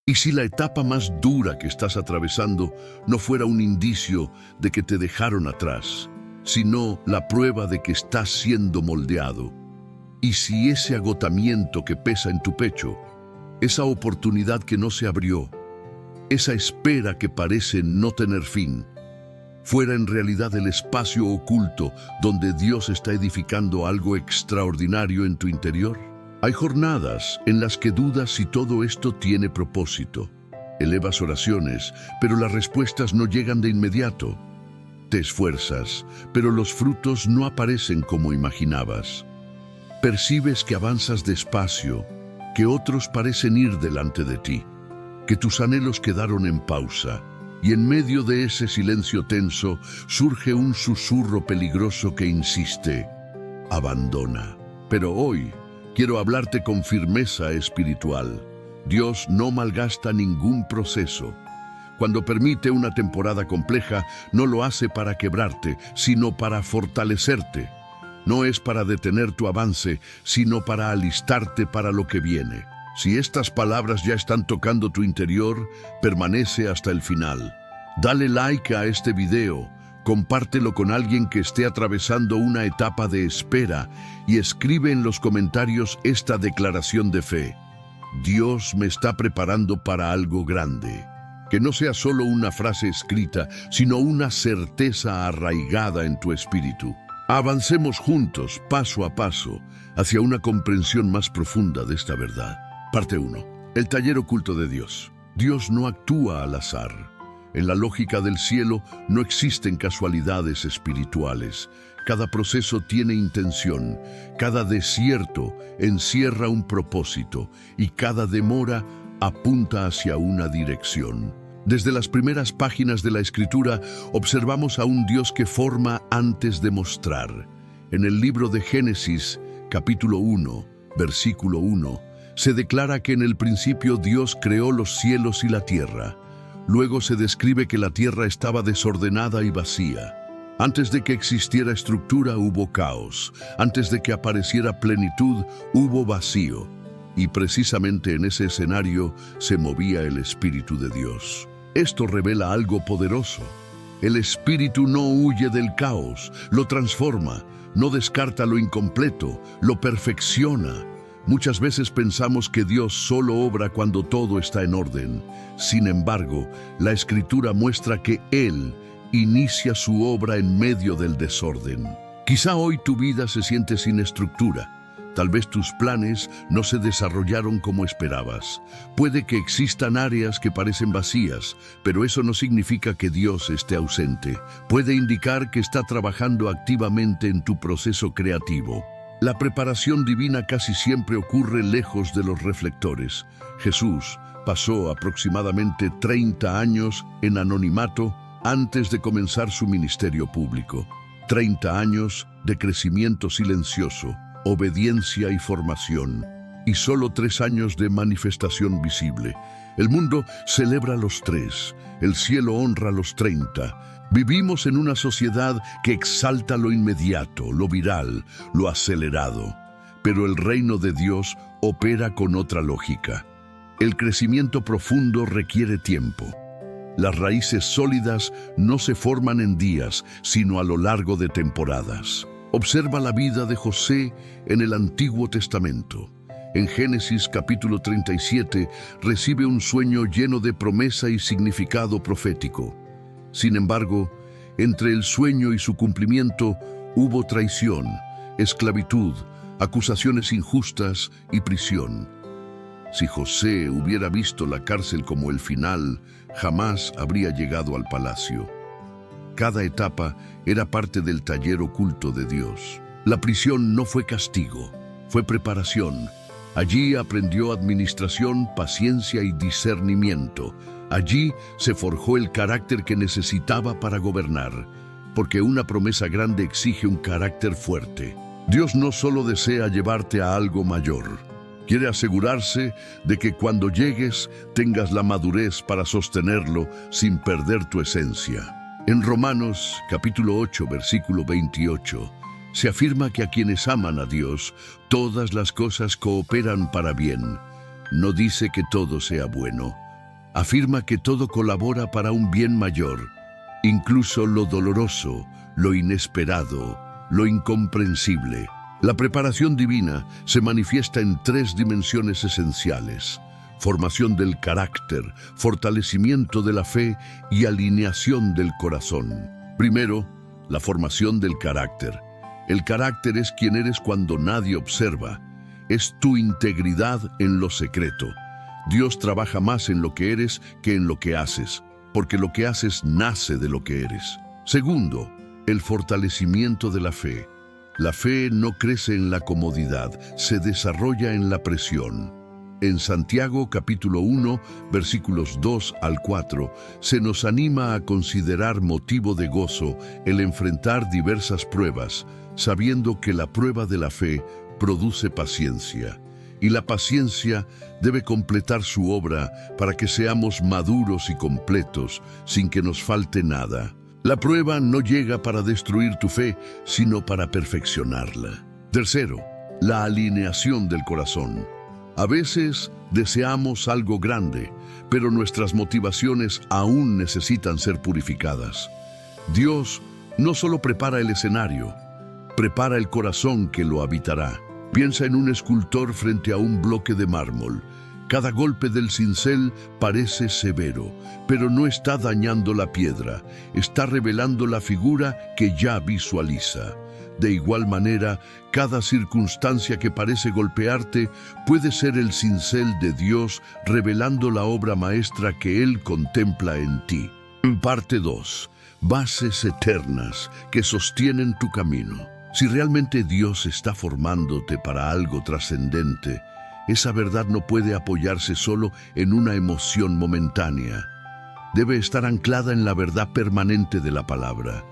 ¿Y si la etapa más dura que estás atravesando no fuera un indicio de que te dejaron atrás, sino la prueba de que estás siendo moldeado? ¿Y si ese agotamiento que pesa en tu pecho, esa oportunidad que no se abrió, esa espera que parece no tener fin, fuera en realidad el espacio oculto donde Dios está edificando algo extraordinario en tu interior? Hay jornadas en las que dudas si todo esto tiene propósito. Elevas oraciones, pero las respuestas no llegan de inmediato. Te esfuerzas, pero los frutos no aparecen como imaginabas. Percibes que avanzas despacio, que otros parecen ir delante de ti, que tus anhelos quedaron en pausa, y en medio de ese silencio tenso surge un susurro peligroso que insiste: abandona. Pero hoy quiero hablarte con firmeza espiritual. Dios no malgasta ningún proceso. Cuando permite una temporada compleja, no lo hace para quebrarte, sino para fortalecerte. No es para detener tu avance, sino para alistarte para lo que viene. Si estas palabras ya están tocando tu interior, permanece hasta el final. Dale like a este video, compártelo con alguien que esté atravesando una etapa de espera y escribe en los comentarios esta declaración de fe: Dios me está preparando para algo grande. Que no sea solo una frase escrita, sino una certeza arraigada en tu espíritu. Avancemos juntos, paso a paso, hacia una comprensión más profunda de esta verdad. Parte 1. El taller oculto de Dios. Dios no actúa al azar. En la lógica del cielo no existen casualidades espirituales. Cada proceso tiene intención, cada desierto encierra un propósito y cada demora apunta hacia una dirección. Desde las primeras páginas de la Escritura observamos a un Dios que forma antes de mostrar. En el libro de Génesis, capítulo 1, versículo 1, se declara que en el principio Dios creó los cielos y la tierra. Luego se describe que la tierra estaba desordenada y vacía. Antes de que existiera estructura hubo caos. Antes de que apareciera plenitud hubo vacío. Y precisamente en ese escenario se movía el Espíritu de Dios. Esto revela algo poderoso. El Espíritu no huye del caos, lo transforma, no descarta lo incompleto, lo perfecciona. Muchas veces pensamos que Dios solo obra cuando todo está en orden. Sin embargo, la Escritura muestra que Él inicia su obra en medio del desorden. Quizá hoy tu vida se siente sin estructura. Tal vez tus planes no se desarrollaron como esperabas. Puede que existan áreas que parecen vacías, pero eso no significa que Dios esté ausente. Puede indicar que está trabajando activamente en tu proceso creativo. La preparación divina casi siempre ocurre lejos de los reflectores. Jesús pasó aproximadamente 30 años en anonimato antes de comenzar su ministerio público. 30 años de crecimiento silencioso, obediencia y formación, y solo 3 años de manifestación visible. El mundo celebra los 3, el cielo honra los 30. Vivimos en una sociedad que exalta lo inmediato, lo viral, lo acelerado. Pero el reino de Dios opera con otra lógica. El crecimiento profundo requiere tiempo. Las raíces sólidas no se forman en días, sino a lo largo de temporadas. Observa la vida de José en el Antiguo Testamento. En Génesis capítulo 37 recibe un sueño lleno de promesa y significado profético. Sin embargo, entre el sueño y su cumplimiento hubo traición, esclavitud, acusaciones injustas y prisión. Si José hubiera visto la cárcel como el final, jamás habría llegado al palacio. Cada etapa era parte del taller oculto de Dios. La prisión no fue castigo, fue preparación. Allí aprendió administración, paciencia y discernimiento. Allí se forjó el carácter que necesitaba para gobernar, porque una promesa grande exige un carácter fuerte. Dios no solo desea llevarte a algo mayor, quiere asegurarse de que cuando llegues tengas la madurez para sostenerlo sin perder tu esencia. En Romanos capítulo 8, versículo 28, se afirma que a quienes aman a Dios, todas las cosas cooperan para bien. No dice que todo sea bueno, Afirma que todo colabora para un bien mayor, incluso lo doloroso, lo inesperado, lo incomprensible. La preparación divina se manifiesta en tres dimensiones esenciales: formación del carácter, fortalecimiento de la fe y alineación del corazón. Primero, la formación del carácter. El carácter es quien eres cuando nadie observa. Es tu integridad en lo secreto. Dios trabaja más en lo que eres que en lo que haces, porque lo que haces nace de lo que eres. Segundo, el fortalecimiento de la fe. La fe no crece en la comodidad, se desarrolla en la presión. En Santiago capítulo 1, versículos 2 al 4, se nos anima a considerar motivo de gozo el enfrentar diversas pruebas, sabiendo que la prueba de la fe produce paciencia. Y la paciencia debe completar su obra para que seamos maduros y completos, sin que nos falte nada. La prueba no llega para destruir tu fe, sino para perfeccionarla. Tercero, la alineación del corazón. A veces deseamos algo grande, pero nuestras motivaciones aún necesitan ser purificadas. Dios no solo prepara el escenario, prepara el corazón que lo habitará. Piensa en un escultor frente a un bloque de mármol. Cada golpe del cincel parece severo, pero no está dañando la piedra, está revelando la figura que ya visualiza. De igual manera, cada circunstancia que parece golpearte puede ser el cincel de Dios revelando la obra maestra que Él contempla en ti. Parte 2. Bases eternas que sostienen tu camino. Si realmente Dios está formándote para algo trascendente, esa verdad no puede apoyarse solo en una emoción momentánea. Debe estar anclada en la verdad permanente de la palabra.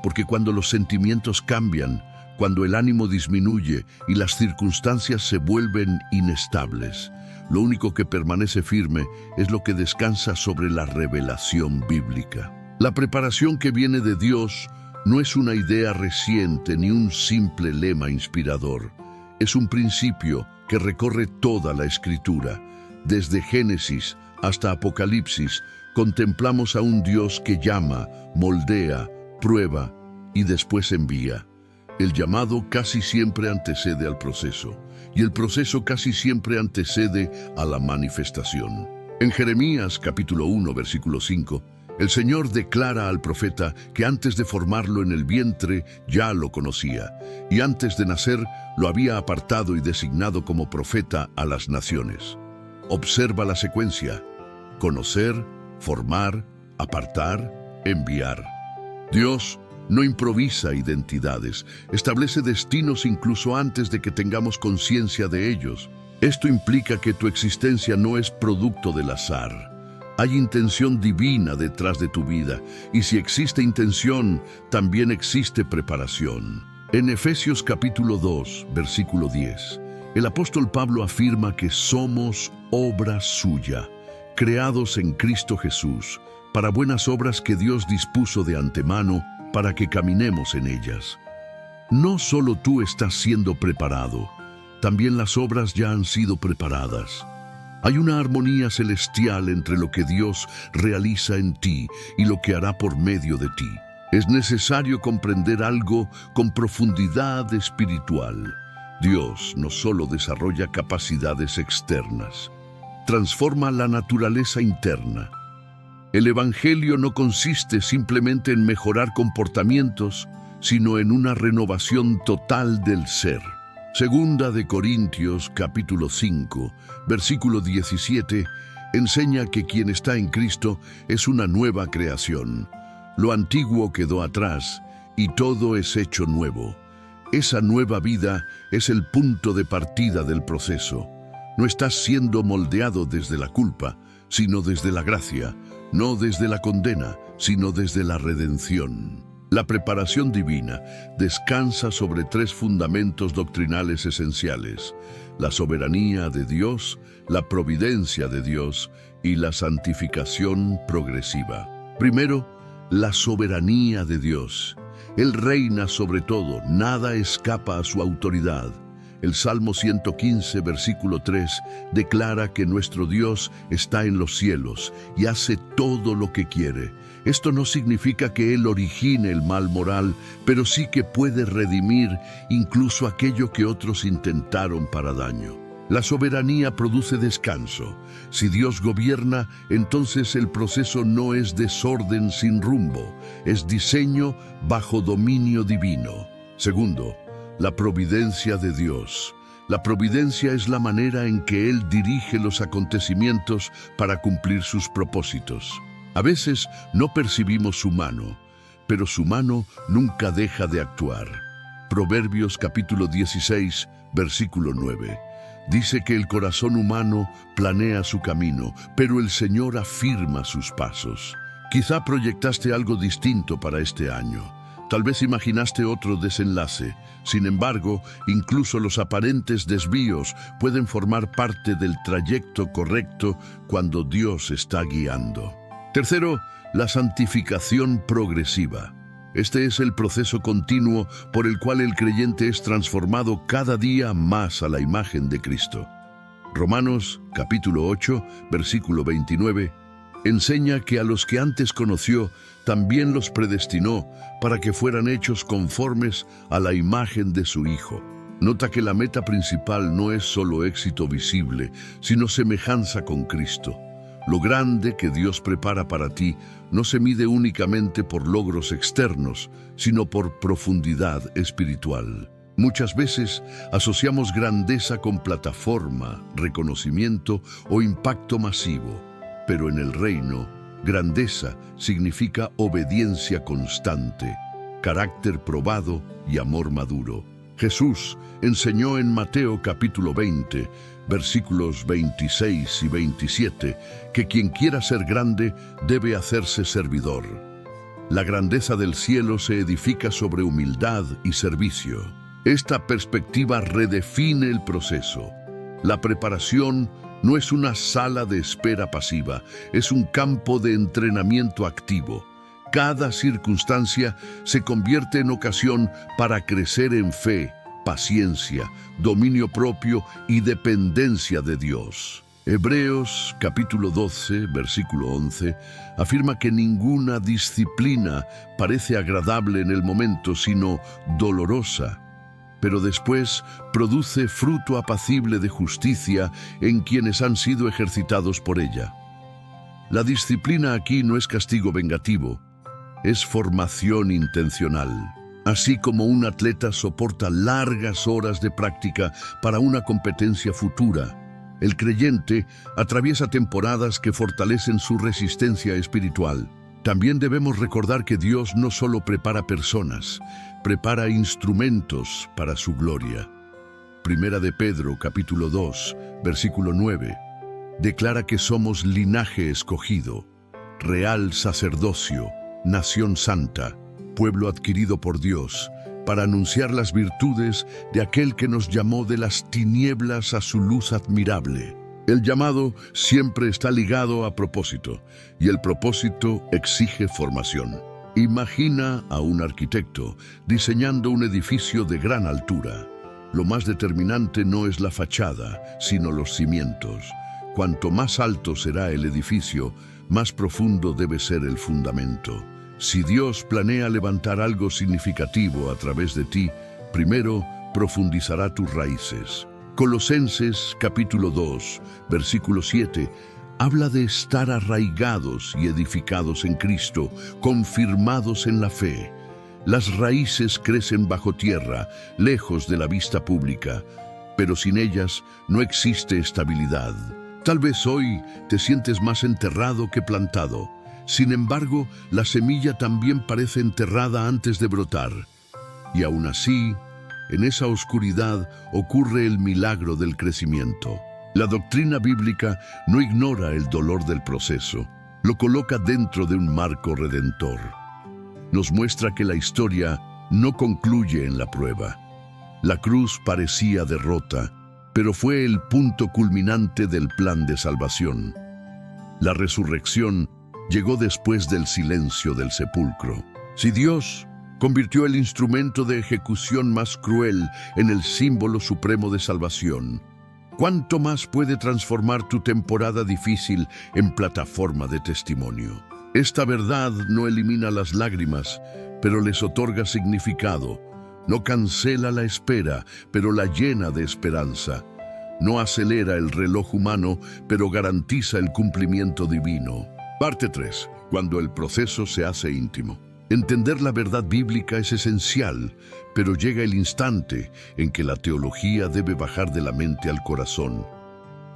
Porque cuando los sentimientos cambian, cuando el ánimo disminuye y las circunstancias se vuelven inestables, lo único que permanece firme es lo que descansa sobre la revelación bíblica. La preparación que viene de Dios no es una idea reciente ni un simple lema inspirador. Es un principio que recorre toda la Escritura. Desde Génesis hasta Apocalipsis, contemplamos a un Dios que llama, moldea, prueba y después envía. El llamado casi siempre antecede al proceso, y el proceso casi siempre antecede a la manifestación. En Jeremías capítulo 1, versículo 5, el Señor declara al profeta que antes de formarlo en el vientre ya lo conocía, y antes de nacer lo había apartado y designado como profeta a las naciones. Observa la secuencia: conocer, formar, apartar, enviar. Dios no improvisa identidades, establece destinos incluso antes de que tengamos conciencia de ellos. Esto implica que tu existencia no es producto del azar. Hay intención divina detrás de tu vida, y si existe intención, también existe preparación. En Efesios capítulo 2, versículo 10, el apóstol Pablo afirma que somos obra suya, creados en Cristo Jesús, para buenas obras que Dios dispuso de antemano para que caminemos en ellas. No solo tú estás siendo preparado, también las obras ya han sido preparadas. Hay una armonía celestial entre lo que Dios realiza en ti y lo que hará por medio de ti. Es necesario comprender algo con profundidad espiritual. Dios no solo desarrolla capacidades externas, transforma la naturaleza interna. El Evangelio no consiste simplemente en mejorar comportamientos, sino en una renovación total del ser. Segunda de Corintios, capítulo 5, versículo 17, enseña que quien está en Cristo es una nueva creación. Lo antiguo quedó atrás y todo es hecho nuevo. Esa nueva vida es el punto de partida del proceso. No estás siendo moldeado desde la culpa, sino desde la gracia. No desde la condena, sino desde la redención. La preparación divina descansa sobre tres fundamentos doctrinales esenciales: la soberanía de Dios, la providencia de Dios y la santificación progresiva. Primero, la soberanía de Dios. Él reina sobre todo, nada escapa a su autoridad. El Salmo 115, versículo 3, declara que nuestro Dios está en los cielos y hace todo lo que quiere. Esto no significa que Él origine el mal moral, pero sí que puede redimir incluso aquello que otros intentaron para daño. La soberanía produce descanso. Si Dios gobierna, entonces el proceso no es desorden sin rumbo, es diseño bajo dominio divino. Segundo, la providencia de Dios. La providencia es la manera en que Él dirige los acontecimientos para cumplir sus propósitos. A veces no percibimos su mano, pero su mano nunca deja de actuar. Proverbios capítulo 16, versículo 9. Dice que el corazón humano planea su camino, pero el Señor afirma sus pasos. Quizá proyectaste algo distinto para este año. Tal vez imaginaste otro desenlace. Sin embargo, incluso los aparentes desvíos pueden formar parte del trayecto correcto cuando Dios está guiando. Tercero, la santificación progresiva. Este es el proceso continuo por el cual el creyente es transformado cada día más a la imagen de Cristo. Romanos, capítulo 8, versículo 29, enseña que a los que antes conoció, también los predestinó para que fueran hechos conformes a la imagen de su Hijo. Nota que la meta principal no es solo éxito visible, sino semejanza con Cristo. Lo grande que Dios prepara para ti no se mide únicamente por logros externos, sino por profundidad espiritual. Muchas veces asociamos grandeza con plataforma, reconocimiento o impacto masivo, pero en el reino, grandeza significa obediencia constante, carácter probado y amor maduro. Jesús enseñó en Mateo capítulo 20, versículos 26 y 27, que quien quiera ser grande debe hacerse servidor. La grandeza del cielo se edifica sobre humildad y servicio. Esta perspectiva redefine el proceso. La preparación no es una sala de espera pasiva, es un campo de entrenamiento activo. Cada circunstancia se convierte en ocasión para crecer en fe, paciencia, dominio propio y dependencia de Dios. Hebreos capítulo 12, versículo 11, afirma que ninguna disciplina parece agradable en el momento, sino dolorosa, pero después produce fruto apacible de justicia en quienes han sido ejercitados por ella. La disciplina aquí no es castigo vengativo, es formación intencional. Así como un atleta soporta largas horas de práctica para una competencia futura, el creyente atraviesa temporadas que fortalecen su resistencia espiritual. También debemos recordar que Dios no solo prepara personas, prepara instrumentos para su gloria. Primera de Pedro, capítulo 2, versículo 9, declara que somos linaje escogido, real sacerdocio, nación santa, pueblo adquirido por Dios, para anunciar las virtudes de aquel que nos llamó de las tinieblas a su luz admirable. El llamado siempre está ligado a propósito, y el propósito exige formación. Imagina a un arquitecto diseñando un edificio de gran altura. Lo más determinante no es la fachada, sino los cimientos. Cuanto más alto será el edificio, más profundo debe ser el fundamento. Si Dios planea levantar algo significativo a través de ti, primero profundizará tus raíces. Colosenses capítulo 2, versículo 7, habla de estar arraigados y edificados en Cristo, confirmados en la fe. Las raíces crecen bajo tierra, lejos de la vista pública, pero sin ellas no existe estabilidad. Tal vez hoy te sientes más enterrado que plantado. Sin embargo, la semilla también parece enterrada antes de brotar. Y aún así, en esa oscuridad ocurre el milagro del crecimiento. La doctrina bíblica no ignora el dolor del proceso, lo coloca dentro de un marco redentor. Nos muestra que la historia no concluye en la prueba. La cruz parecía derrota, pero fue el punto culminante del plan de salvación. La resurrección llegó después del silencio del sepulcro. Si Dios Convirtió el instrumento de ejecución más cruel en el símbolo supremo de salvación. ¿Cuánto más puede transformar tu temporada difícil en plataforma de testimonio? Esta verdad no elimina las lágrimas, pero les otorga significado. No cancela la espera, pero la llena de esperanza. No acelera el reloj humano, pero garantiza el cumplimiento divino. Parte 3. Cuando el proceso se hace íntimo. Entender la verdad bíblica es esencial, pero llega el instante en que la teología debe bajar de la mente al corazón.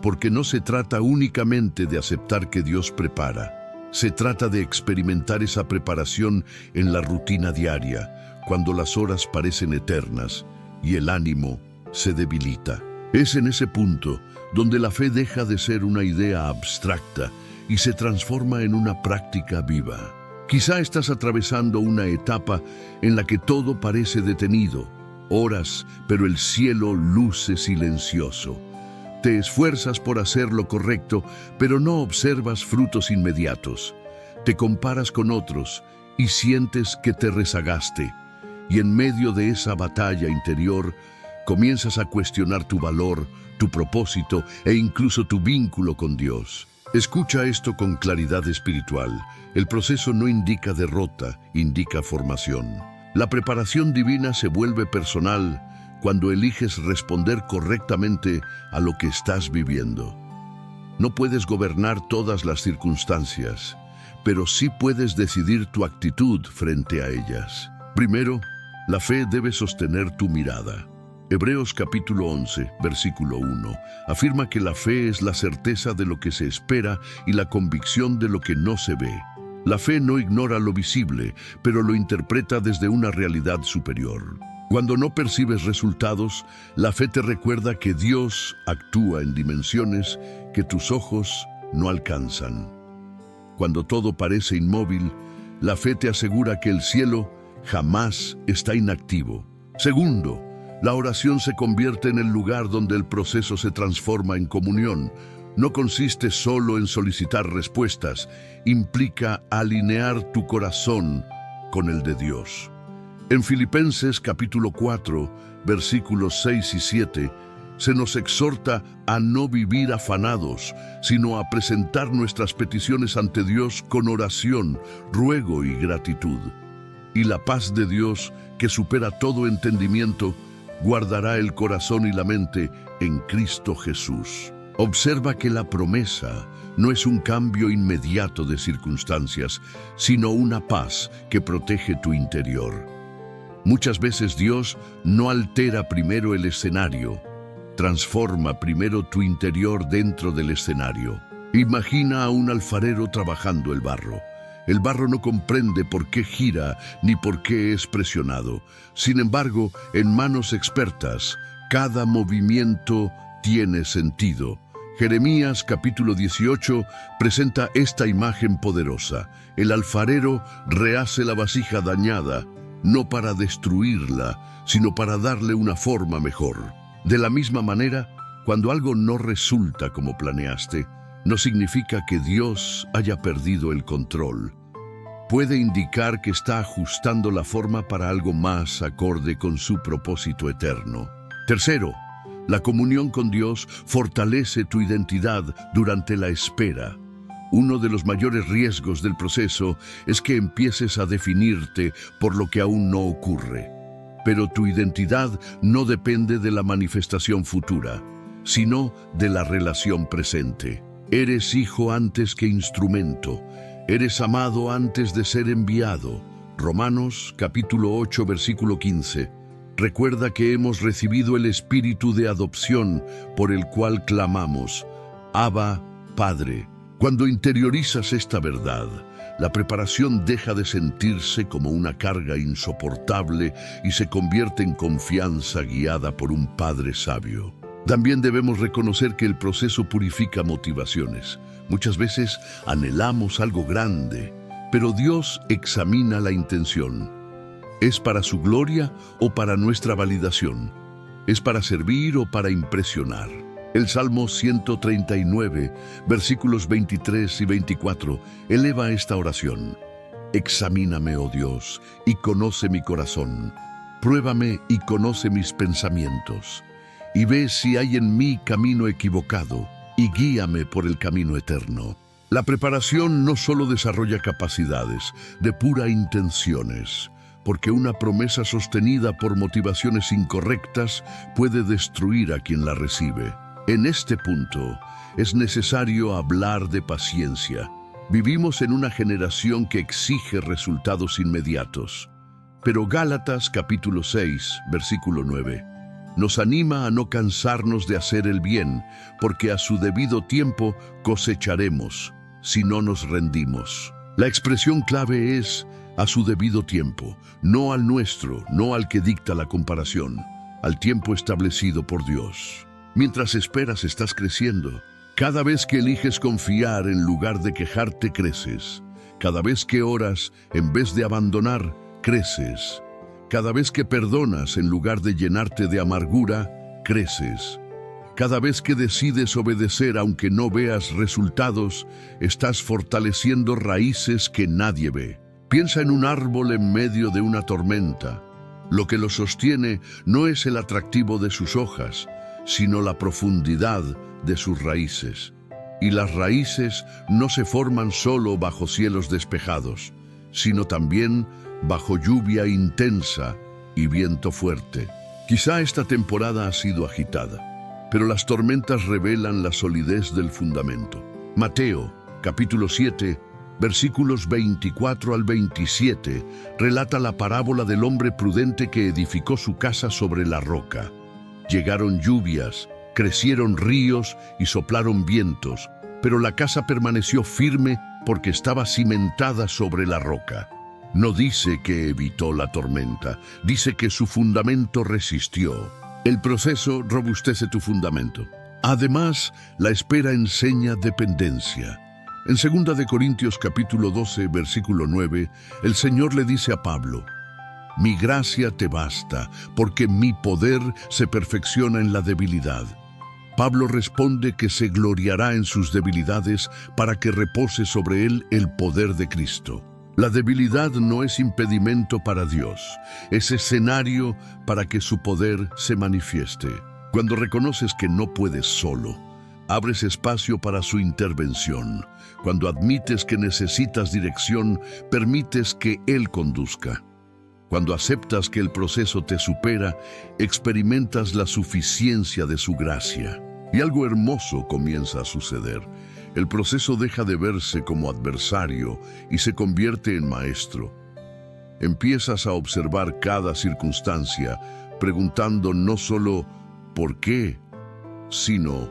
Porque no se trata únicamente de aceptar que Dios prepara. Se trata de experimentar esa preparación en la rutina diaria, cuando las horas parecen eternas y el ánimo se debilita. Es en ese punto donde la fe deja de ser una idea abstracta y se transforma en una práctica viva. Quizá estás atravesando una etapa en la que todo parece detenido, horas, pero el cielo luce silencioso. Te esfuerzas por hacer lo correcto, pero no observas frutos inmediatos. Te comparas con otros y sientes que te rezagaste. Y en medio de esa batalla interior, comienzas a cuestionar tu valor, tu propósito e incluso tu vínculo con Dios. Escucha esto con claridad espiritual. El proceso no indica derrota, indica formación. La preparación divina se vuelve personal cuando eliges responder correctamente a lo que estás viviendo. No puedes gobernar todas las circunstancias, pero sí puedes decidir tu actitud frente a ellas. Primero, la fe debe sostener tu mirada. Hebreos capítulo 11, versículo 1, afirma que la fe es la certeza de lo que se espera y la convicción de lo que no se ve. La fe no ignora lo visible, pero lo interpreta desde una realidad superior. Cuando no percibes resultados, la fe te recuerda que Dios actúa en dimensiones que tus ojos no alcanzan. Cuando todo parece inmóvil, la fe te asegura que el cielo jamás está inactivo. Segundo, la oración se convierte en el lugar donde el proceso se transforma en comunión. No consiste solo en solicitar respuestas, implica alinear tu corazón con el de Dios. En Filipenses capítulo 4, versículos 6 y 7, se nos exhorta a no vivir afanados, sino a presentar nuestras peticiones ante Dios con oración, ruego y gratitud. Y la paz de Dios, que supera todo entendimiento, guardará el corazón y la mente en Cristo Jesús. Observa que la promesa no es un cambio inmediato de circunstancias, sino una paz que protege tu interior. Muchas veces Dios no altera primero el escenario, transforma primero tu interior dentro del escenario. Imagina a un alfarero trabajando el barro. El barro no comprende por qué gira ni por qué es presionado. Sin embargo, en manos expertas, cada movimiento tiene sentido. Jeremías capítulo 18 presenta esta imagen poderosa. El alfarero rehace la vasija dañada, no para destruirla, sino para darle una forma mejor. De la misma manera, cuando algo no resulta como planeaste, no significa que Dios haya perdido el control. Puede indicar que está ajustando la forma para algo más acorde con su propósito eterno. Tercero, la comunión con Dios fortalece tu identidad durante la espera. Uno de los mayores riesgos del proceso es que empieces a definirte por lo que aún no ocurre. Pero tu identidad no depende de la manifestación futura, sino de la relación presente. Eres hijo antes que instrumento. Eres amado antes de ser enviado. Romanos capítulo 8, versículo 15. Recuerda que hemos recibido el espíritu de adopción por el cual clamamos, Abba, Padre. Cuando interiorizas esta verdad, la preparación deja de sentirse como una carga insoportable y se convierte en confianza guiada por un Padre sabio. También debemos reconocer que el proceso purifica motivaciones. Muchas veces anhelamos algo grande, pero Dios examina la intención. ¿Es para su gloria o para nuestra validación? ¿Es para servir o para impresionar? El Salmo 139, versículos 23 y 24, eleva esta oración. Examíname, oh Dios, y conoce mi corazón. Pruébame y conoce mis pensamientos. Y ve si hay en mí camino equivocado, y guíame por el camino eterno. La preparación no solo desarrolla capacidades, depura intenciones, porque una promesa sostenida por motivaciones incorrectas puede destruir a quien la recibe. En este punto, es necesario hablar de paciencia. Vivimos en una generación que exige resultados inmediatos. Pero Gálatas capítulo 6, versículo 9, nos anima a no cansarnos de hacer el bien, porque a su debido tiempo cosecharemos, si no nos rendimos. La expresión clave es a su debido tiempo, no al nuestro, no al que dicta la comparación, al tiempo establecido por Dios. Mientras esperas, estás creciendo. Cada vez que eliges confiar en lugar de quejarte, creces. Cada vez que oras, en vez de abandonar, creces. Cada vez que perdonas, en lugar de llenarte de amargura, creces. Cada vez que decides obedecer aunque no veas resultados, estás fortaleciendo raíces que nadie ve. Piensa en un árbol en medio de una tormenta. Lo que lo sostiene no es el atractivo de sus hojas, sino la profundidad de sus raíces. Y las raíces no se forman solo bajo cielos despejados, sino también bajo lluvia intensa y viento fuerte. Quizá esta temporada ha sido agitada, pero las tormentas revelan la solidez del fundamento. Mateo, capítulo 7, versículos 24 al 27, relata la parábola del hombre prudente que edificó su casa sobre la roca. Llegaron lluvias, crecieron ríos y soplaron vientos, pero la casa permaneció firme porque estaba cimentada sobre la roca. No dice que evitó la tormenta, dice que su fundamento resistió. El proceso robustece tu fundamento. Además, la espera enseña dependencia. En 2 de Corintios capítulo 12, versículo 9, el Señor le dice a Pablo: mi gracia te basta, porque mi poder se perfecciona en la debilidad. Pablo responde que se gloriará en sus debilidades para que repose sobre él el poder de Cristo. La debilidad no es impedimento para Dios, es escenario para que su poder se manifieste. Cuando reconoces que no puedes solo, abres espacio para su intervención. Cuando admites que necesitas dirección, permites que Él conduzca. Cuando aceptas que el proceso te supera, experimentas la suficiencia de su gracia. Y algo hermoso comienza a suceder. El proceso deja de verse como adversario y se convierte en maestro. Empiezas a observar cada circunstancia, preguntando no solo ¿por qué?, sino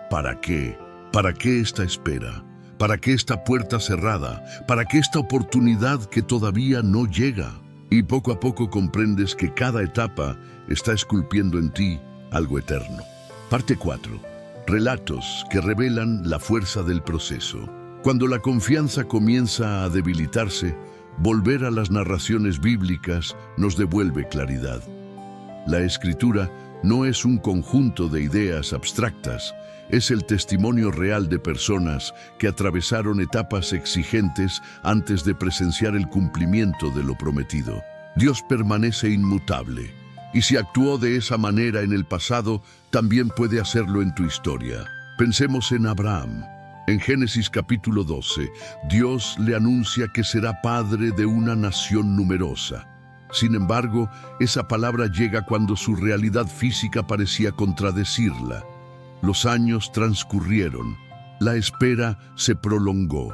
¿para qué? ¿Para qué esta espera? ¿Para qué esta puerta cerrada? ¿Para qué esta oportunidad que todavía no llega? Y poco a poco comprendes que cada etapa está esculpiendo en ti algo eterno. Parte 4. Relatos que revelan la fuerza del proceso. Cuando la confianza comienza a debilitarse, volver a las narraciones bíblicas nos devuelve claridad. La Escritura no es un conjunto de ideas abstractas, es el testimonio real de personas que atravesaron etapas exigentes antes de presenciar el cumplimiento de lo prometido. Dios permanece inmutable, y si actuó de esa manera en el pasado, también puede hacerlo en tu historia. Pensemos en Abraham. En Génesis capítulo 12, Dios le anuncia que será padre de una nación numerosa. Sin embargo, esa palabra llega cuando su realidad física parecía contradecirla. Los años transcurrieron, la espera se prolongó.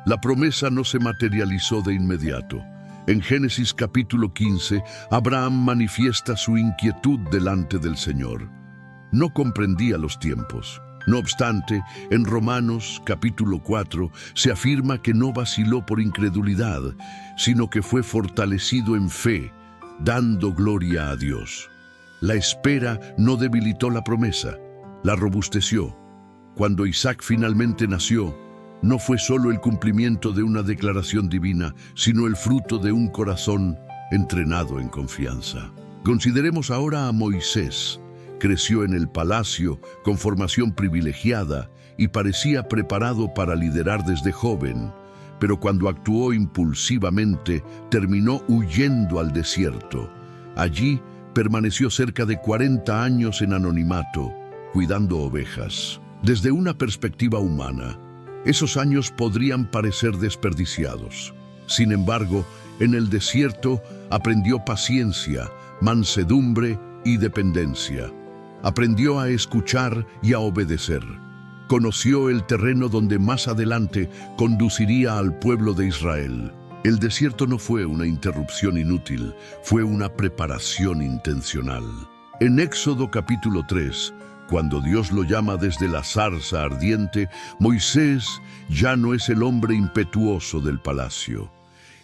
La promesa no se materializó de inmediato. En Génesis capítulo 15, Abraham manifiesta su inquietud delante del Señor. No comprendía los tiempos. No obstante, en Romanos capítulo 4 se afirma que no vaciló por incredulidad, sino que fue fortalecido en fe, dando gloria a Dios. La espera no debilitó la promesa, la robusteció. Cuando Isaac finalmente nació, no fue solo el cumplimiento de una declaración divina, sino el fruto de un corazón entrenado en confianza. Consideremos ahora a Moisés. Creció en el palacio con formación privilegiada y parecía preparado para liderar desde joven, pero cuando actuó impulsivamente, terminó huyendo al desierto. Allí permaneció cerca de 40 años en anonimato, cuidando ovejas. Desde una perspectiva humana, esos años podrían parecer desperdiciados. Sin embargo, en el desierto aprendió paciencia, mansedumbre y dependencia. Aprendió a escuchar y a obedecer. Conoció el terreno donde más adelante conduciría al pueblo de Israel. El desierto no fue una interrupción inútil, fue una preparación intencional. En Éxodo capítulo 3, cuando Dios lo llama desde la zarza ardiente, Moisés ya no es el hombre impetuoso del palacio.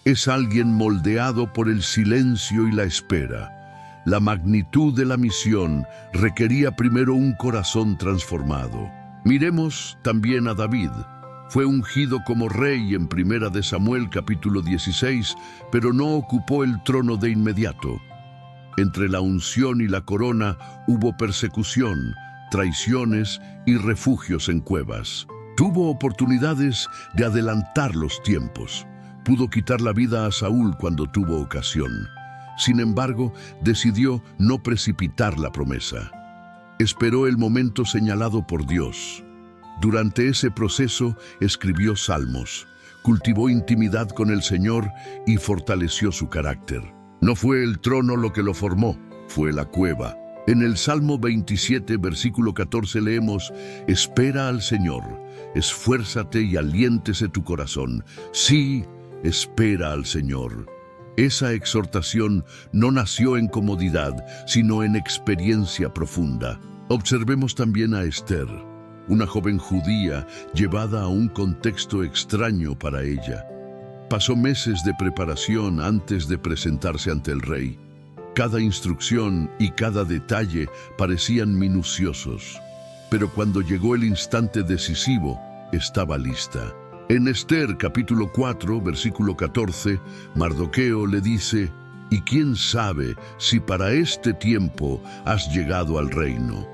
Es alguien moldeado por el silencio y la espera. La magnitud de la misión requería primero un corazón transformado. Miremos también a David. Fue ungido como rey en 1 de Samuel capítulo 16, pero no ocupó el trono de inmediato. Entre la unción y la corona hubo persecución, traiciones y refugios en cuevas. Tuvo oportunidades de adelantar los tiempos. Pudo quitar la vida a Saúl cuando tuvo ocasión. Sin embargo, decidió no precipitar la promesa. Esperó el momento señalado por Dios. Durante ese proceso escribió salmos, cultivó intimidad con el Señor y fortaleció su carácter. No fue el trono lo que lo formó, fue la cueva. En el Salmo 27, versículo 14 leemos: «Espera al Señor, esfuérzate y aliéntese tu corazón. Sí, espera al Señor». Esa exhortación no nació en comodidad, sino en experiencia profunda. Observemos también a Esther, una joven judía llevada a un contexto extraño para ella. Pasó meses de preparación antes de presentarse ante el rey. Cada instrucción y cada detalle parecían minuciosos, pero cuando llegó el instante decisivo, estaba lista. En Esther capítulo 4, versículo 14, Mardoqueo le dice: «¿Y quién sabe si para este tiempo has llegado al reino?».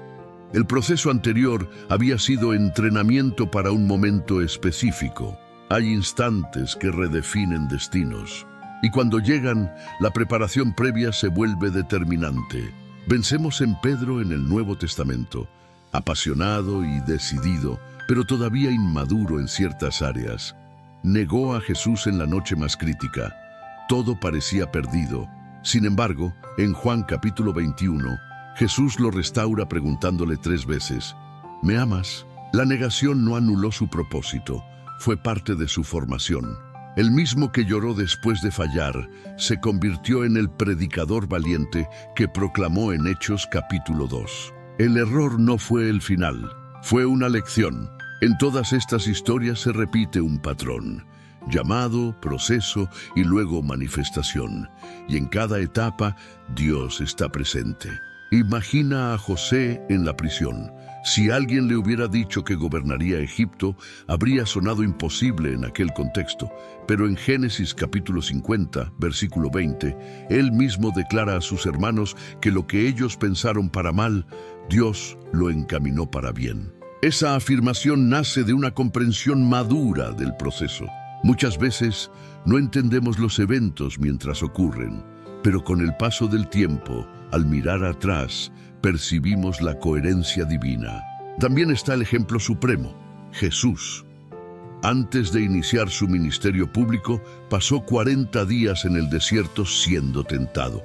El proceso anterior había sido entrenamiento para un momento específico. Hay instantes que redefinen destinos. Y cuando llegan, la preparación previa se vuelve determinante. Pensemos en Pedro en el Nuevo Testamento, apasionado y decidido, pero todavía inmaduro en ciertas áreas. Negó a Jesús en la noche más crítica. Todo parecía perdido. Sin embargo, en Juan capítulo 21, Jesús lo restaura preguntándole 3 veces: «¿Me amas?». La negación no anuló su propósito, fue parte de su formación. El mismo que lloró después de fallar, se convirtió en el predicador valiente que proclamó en Hechos capítulo 2. El error no fue el final, fue una lección. En todas estas historias se repite un patrón: llamado, proceso y luego manifestación. Y en cada etapa, Dios está presente. Imagina a José en la prisión. Si alguien le hubiera dicho que gobernaría Egipto, habría sonado imposible en aquel contexto. Pero en Génesis capítulo 50, versículo 20, él mismo declara a sus hermanos que lo que ellos pensaron para mal, Dios lo encaminó para bien. Esa afirmación nace de una comprensión madura del proceso. Muchas veces no entendemos los eventos mientras ocurren, pero con el paso del tiempo, al mirar atrás, percibimos la coherencia divina. También está el ejemplo supremo, Jesús. Antes de iniciar su ministerio público, pasó 40 días en el desierto siendo tentado.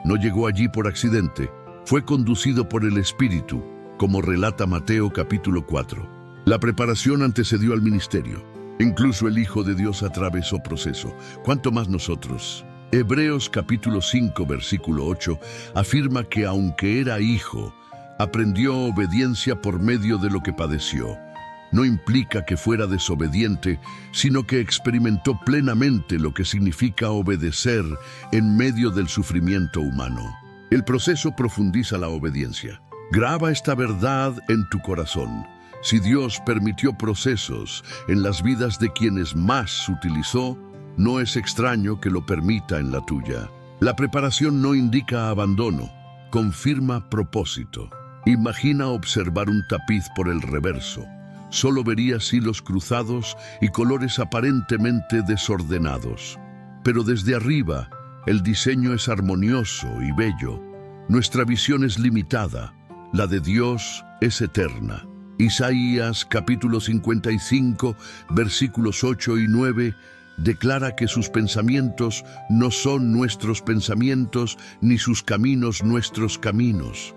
No llegó allí por accidente, fue conducido por el Espíritu, como relata Mateo capítulo 4. La preparación antecedió al ministerio. Incluso el Hijo de Dios atravesó proceso. ¿Cuánto más nosotros? Hebreos capítulo 5, versículo 8, afirma que aunque era hijo, aprendió obediencia por medio de lo que padeció. No implica que fuera desobediente, sino que experimentó plenamente lo que significa obedecer en medio del sufrimiento humano. El proceso profundiza la obediencia. Graba esta verdad en tu corazón. Si Dios permitió procesos en las vidas de quienes más utilizó, no es extraño que lo permita en la tuya. La preparación no indica abandono, confirma propósito. Imagina observar un tapiz por el reverso. Solo verías hilos cruzados y colores aparentemente desordenados. Pero desde arriba, el diseño es armonioso y bello. Nuestra visión es limitada, la de Dios es eterna. Isaías capítulo 55, versículos 8 y 9, declara que sus pensamientos no son nuestros pensamientos, ni sus caminos nuestros caminos.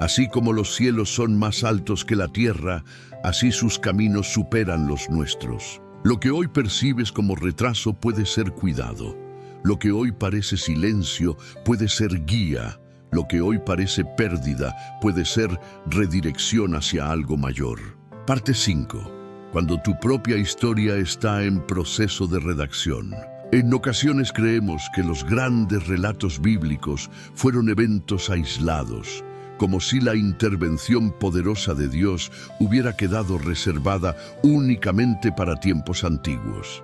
Así como los cielos son más altos que la tierra, así sus caminos superan los nuestros. Lo que hoy percibes como retraso puede ser cuidado. Lo que hoy parece silencio puede ser guía. Lo que hoy parece pérdida puede ser redirección hacia algo mayor. Parte 5. Cuando tu propia historia está en proceso de redacción. En ocasiones creemos que los grandes relatos bíblicos fueron eventos aislados, como si la intervención poderosa de Dios hubiera quedado reservada únicamente para tiempos antiguos.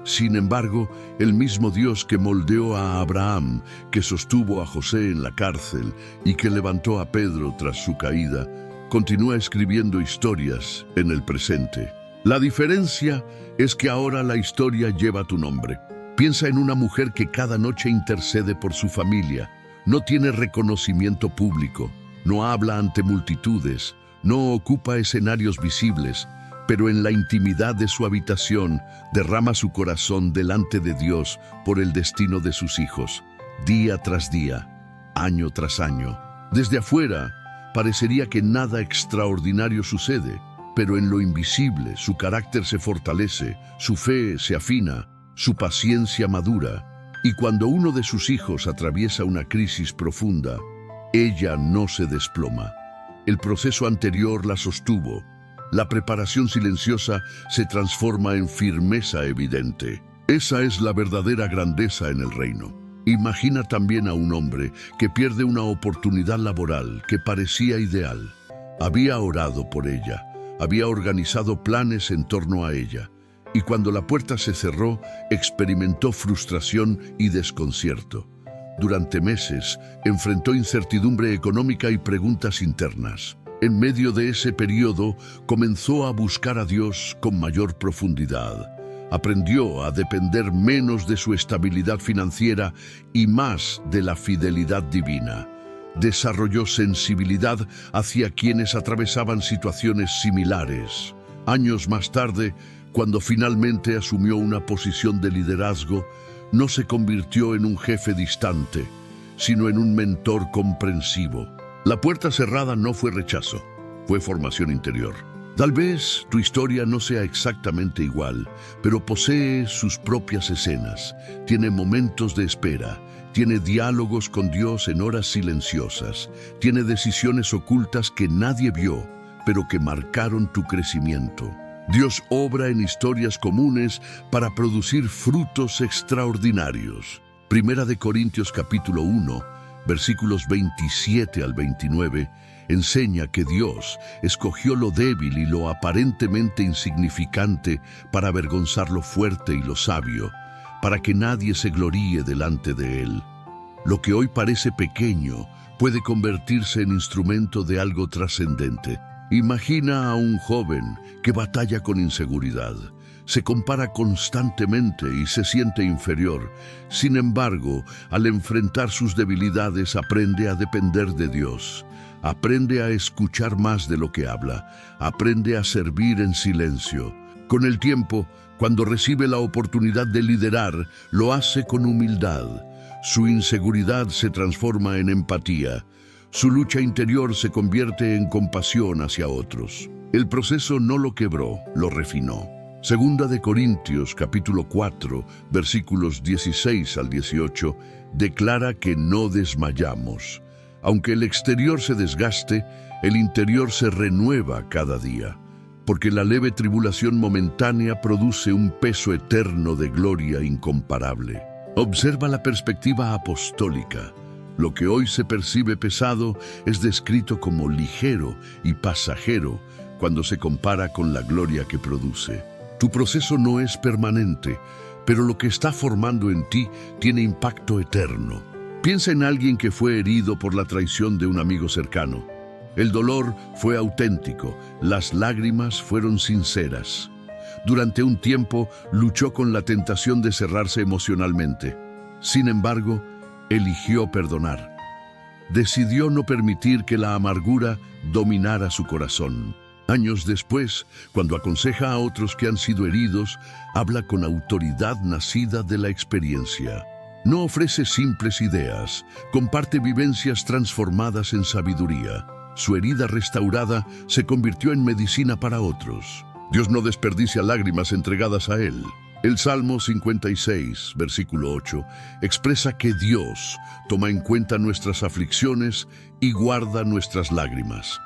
Sin embargo, el mismo Dios que moldeó a Abraham, que sostuvo a José en la cárcel y que levantó a Pedro tras su caída, continúa escribiendo historias en el presente. La diferencia es que ahora la historia lleva tu nombre. Piensa en una mujer que cada noche intercede por su familia. No tiene reconocimiento público, no habla ante multitudes, no ocupa escenarios visibles, pero en la intimidad de su habitación derrama su corazón delante de Dios por el destino de sus hijos, día tras día, año tras año. Desde afuera, parecería que nada extraordinario sucede, pero en lo invisible su carácter se fortalece, su fe se afina, su paciencia madura, y cuando uno de sus hijos atraviesa una crisis profunda, ella no se desploma. El proceso anterior la sostuvo. La preparación silenciosa se transforma en firmeza evidente. Esa es la verdadera grandeza en el reino. Imagina también a un hombre que pierde una oportunidad laboral que parecía ideal. Había orado por ella, había organizado planes en torno a ella, y cuando la puerta se cerró, experimentó frustración y desconcierto. Durante meses, enfrentó incertidumbre económica y preguntas internas. En medio de ese periodo, comenzó a buscar a Dios con mayor profundidad. Aprendió a depender menos de su estabilidad financiera y más de la fidelidad divina. Desarrolló sensibilidad hacia quienes atravesaban situaciones similares. Años más tarde, cuando finalmente asumió una posición de liderazgo, no se convirtió en un jefe distante, sino en un mentor comprensivo. La puerta cerrada no fue rechazo, fue formación interior. Tal vez tu historia no sea exactamente igual, pero posee sus propias escenas, tiene momentos de espera, tiene diálogos con Dios en horas silenciosas, tiene decisiones ocultas que nadie vio, pero que marcaron tu crecimiento. Dios obra en historias comunes para producir frutos extraordinarios. Primera de Corintios capítulo 1, versículos 27 al 29, enseña que Dios escogió lo débil y lo aparentemente insignificante para avergonzar lo fuerte y lo sabio, para que nadie se gloríe delante de Él. Lo que hoy parece pequeño puede convertirse en instrumento de algo trascendente. Imagina a un joven que batalla con inseguridad. Se compara constantemente y se siente inferior. Sin embargo, al enfrentar sus debilidades, aprende a depender de Dios. Aprende a escuchar más de lo que habla. Aprende a servir en silencio. Con el tiempo, cuando recibe la oportunidad de liderar, lo hace con humildad. Su inseguridad se transforma en empatía. Su lucha interior se convierte en compasión hacia otros. El proceso no lo quebró, lo refinó. Segunda de Corintios, capítulo 4, versículos 16 al 18, declara que no desmayamos. Aunque el exterior se desgaste, el interior se renueva cada día, porque la leve tribulación momentánea produce un peso eterno de gloria incomparable. Observa la perspectiva apostólica. Lo que hoy se percibe pesado es descrito como ligero y pasajero cuando se compara con la gloria que produce. Tu proceso no es permanente, pero lo que está formando en ti tiene impacto eterno. Piensa en alguien que fue herido por la traición de un amigo cercano. El dolor fue auténtico, las lágrimas fueron sinceras. Durante un tiempo luchó con la tentación de cerrarse emocionalmente. Sin embargo, eligió perdonar. Decidió no permitir que la amargura dominara su corazón. Años después, cuando aconseja a otros que han sido heridos, habla con autoridad nacida de la experiencia. No ofrece simples ideas, comparte vivencias transformadas en sabiduría. Su herida restaurada se convirtió en medicina para otros. Dios no desperdicia lágrimas entregadas a Él. El Salmo 56, versículo 8, expresa que Dios toma en cuenta nuestras aflicciones y guarda nuestras lágrimas.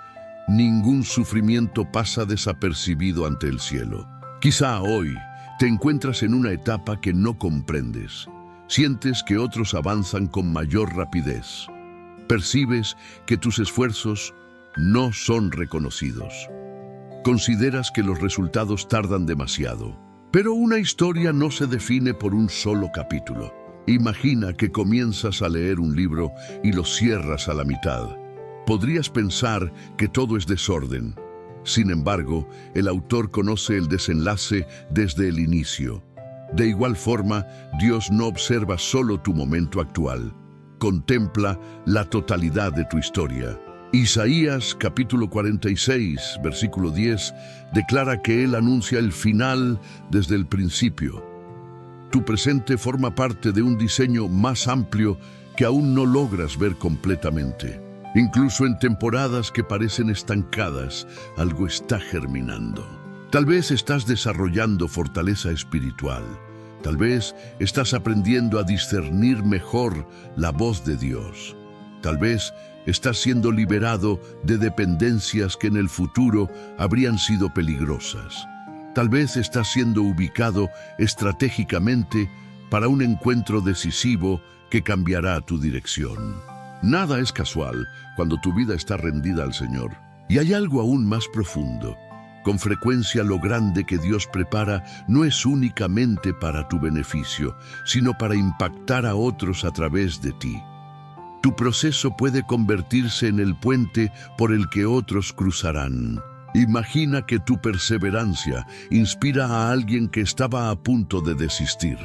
Ningún sufrimiento pasa desapercibido ante el cielo. Quizá hoy te encuentras en una etapa que no comprendes. Sientes que otros avanzan con mayor rapidez. Percibes que tus esfuerzos no son reconocidos. Consideras que los resultados tardan demasiado. Pero una historia no se define por un solo capítulo. Imagina que comienzas a leer un libro y lo cierras a la mitad. Podrías pensar que todo es desorden. Sin embargo, el autor conoce el desenlace desde el inicio. De igual forma, Dios no observa solo tu momento actual. Contempla la totalidad de tu historia. Isaías capítulo 46, versículo 10, declara que Él anuncia el final desde el principio. Tu presente forma parte de un diseño más amplio que aún no logras ver completamente. Incluso en temporadas que parecen estancadas, algo está germinando. Tal vez estás desarrollando fortaleza espiritual. Tal vez estás aprendiendo a discernir mejor la voz de Dios. Tal vez estás siendo liberado de dependencias que en el futuro habrían sido peligrosas. Tal vez estás siendo ubicado estratégicamente para un encuentro decisivo que cambiará tu dirección. Nada es casual cuando tu vida está rendida al Señor. Y hay algo aún más profundo. Con frecuencia lo grande que Dios prepara no es únicamente para tu beneficio, sino para impactar a otros a través de ti. Tu proceso puede convertirse en el puente por el que otros cruzarán. Imagina que tu perseverancia inspira a alguien que estaba a punto de desistir,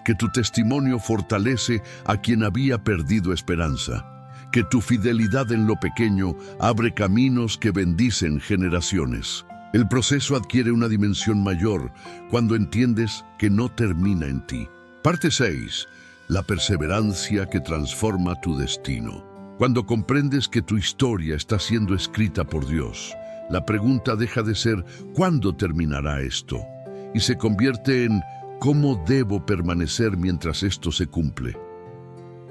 que tu testimonio fortalece a quien había perdido esperanza, que tu fidelidad en lo pequeño abre caminos que bendicen generaciones. El proceso adquiere una dimensión mayor cuando entiendes que no termina en ti. Parte 6. La perseverancia que transforma tu destino. Cuando comprendes que tu historia está siendo escrita por Dios, la pregunta deja de ser ¿cuándo terminará esto? Y se convierte en ¿cómo debo permanecer mientras esto se cumple?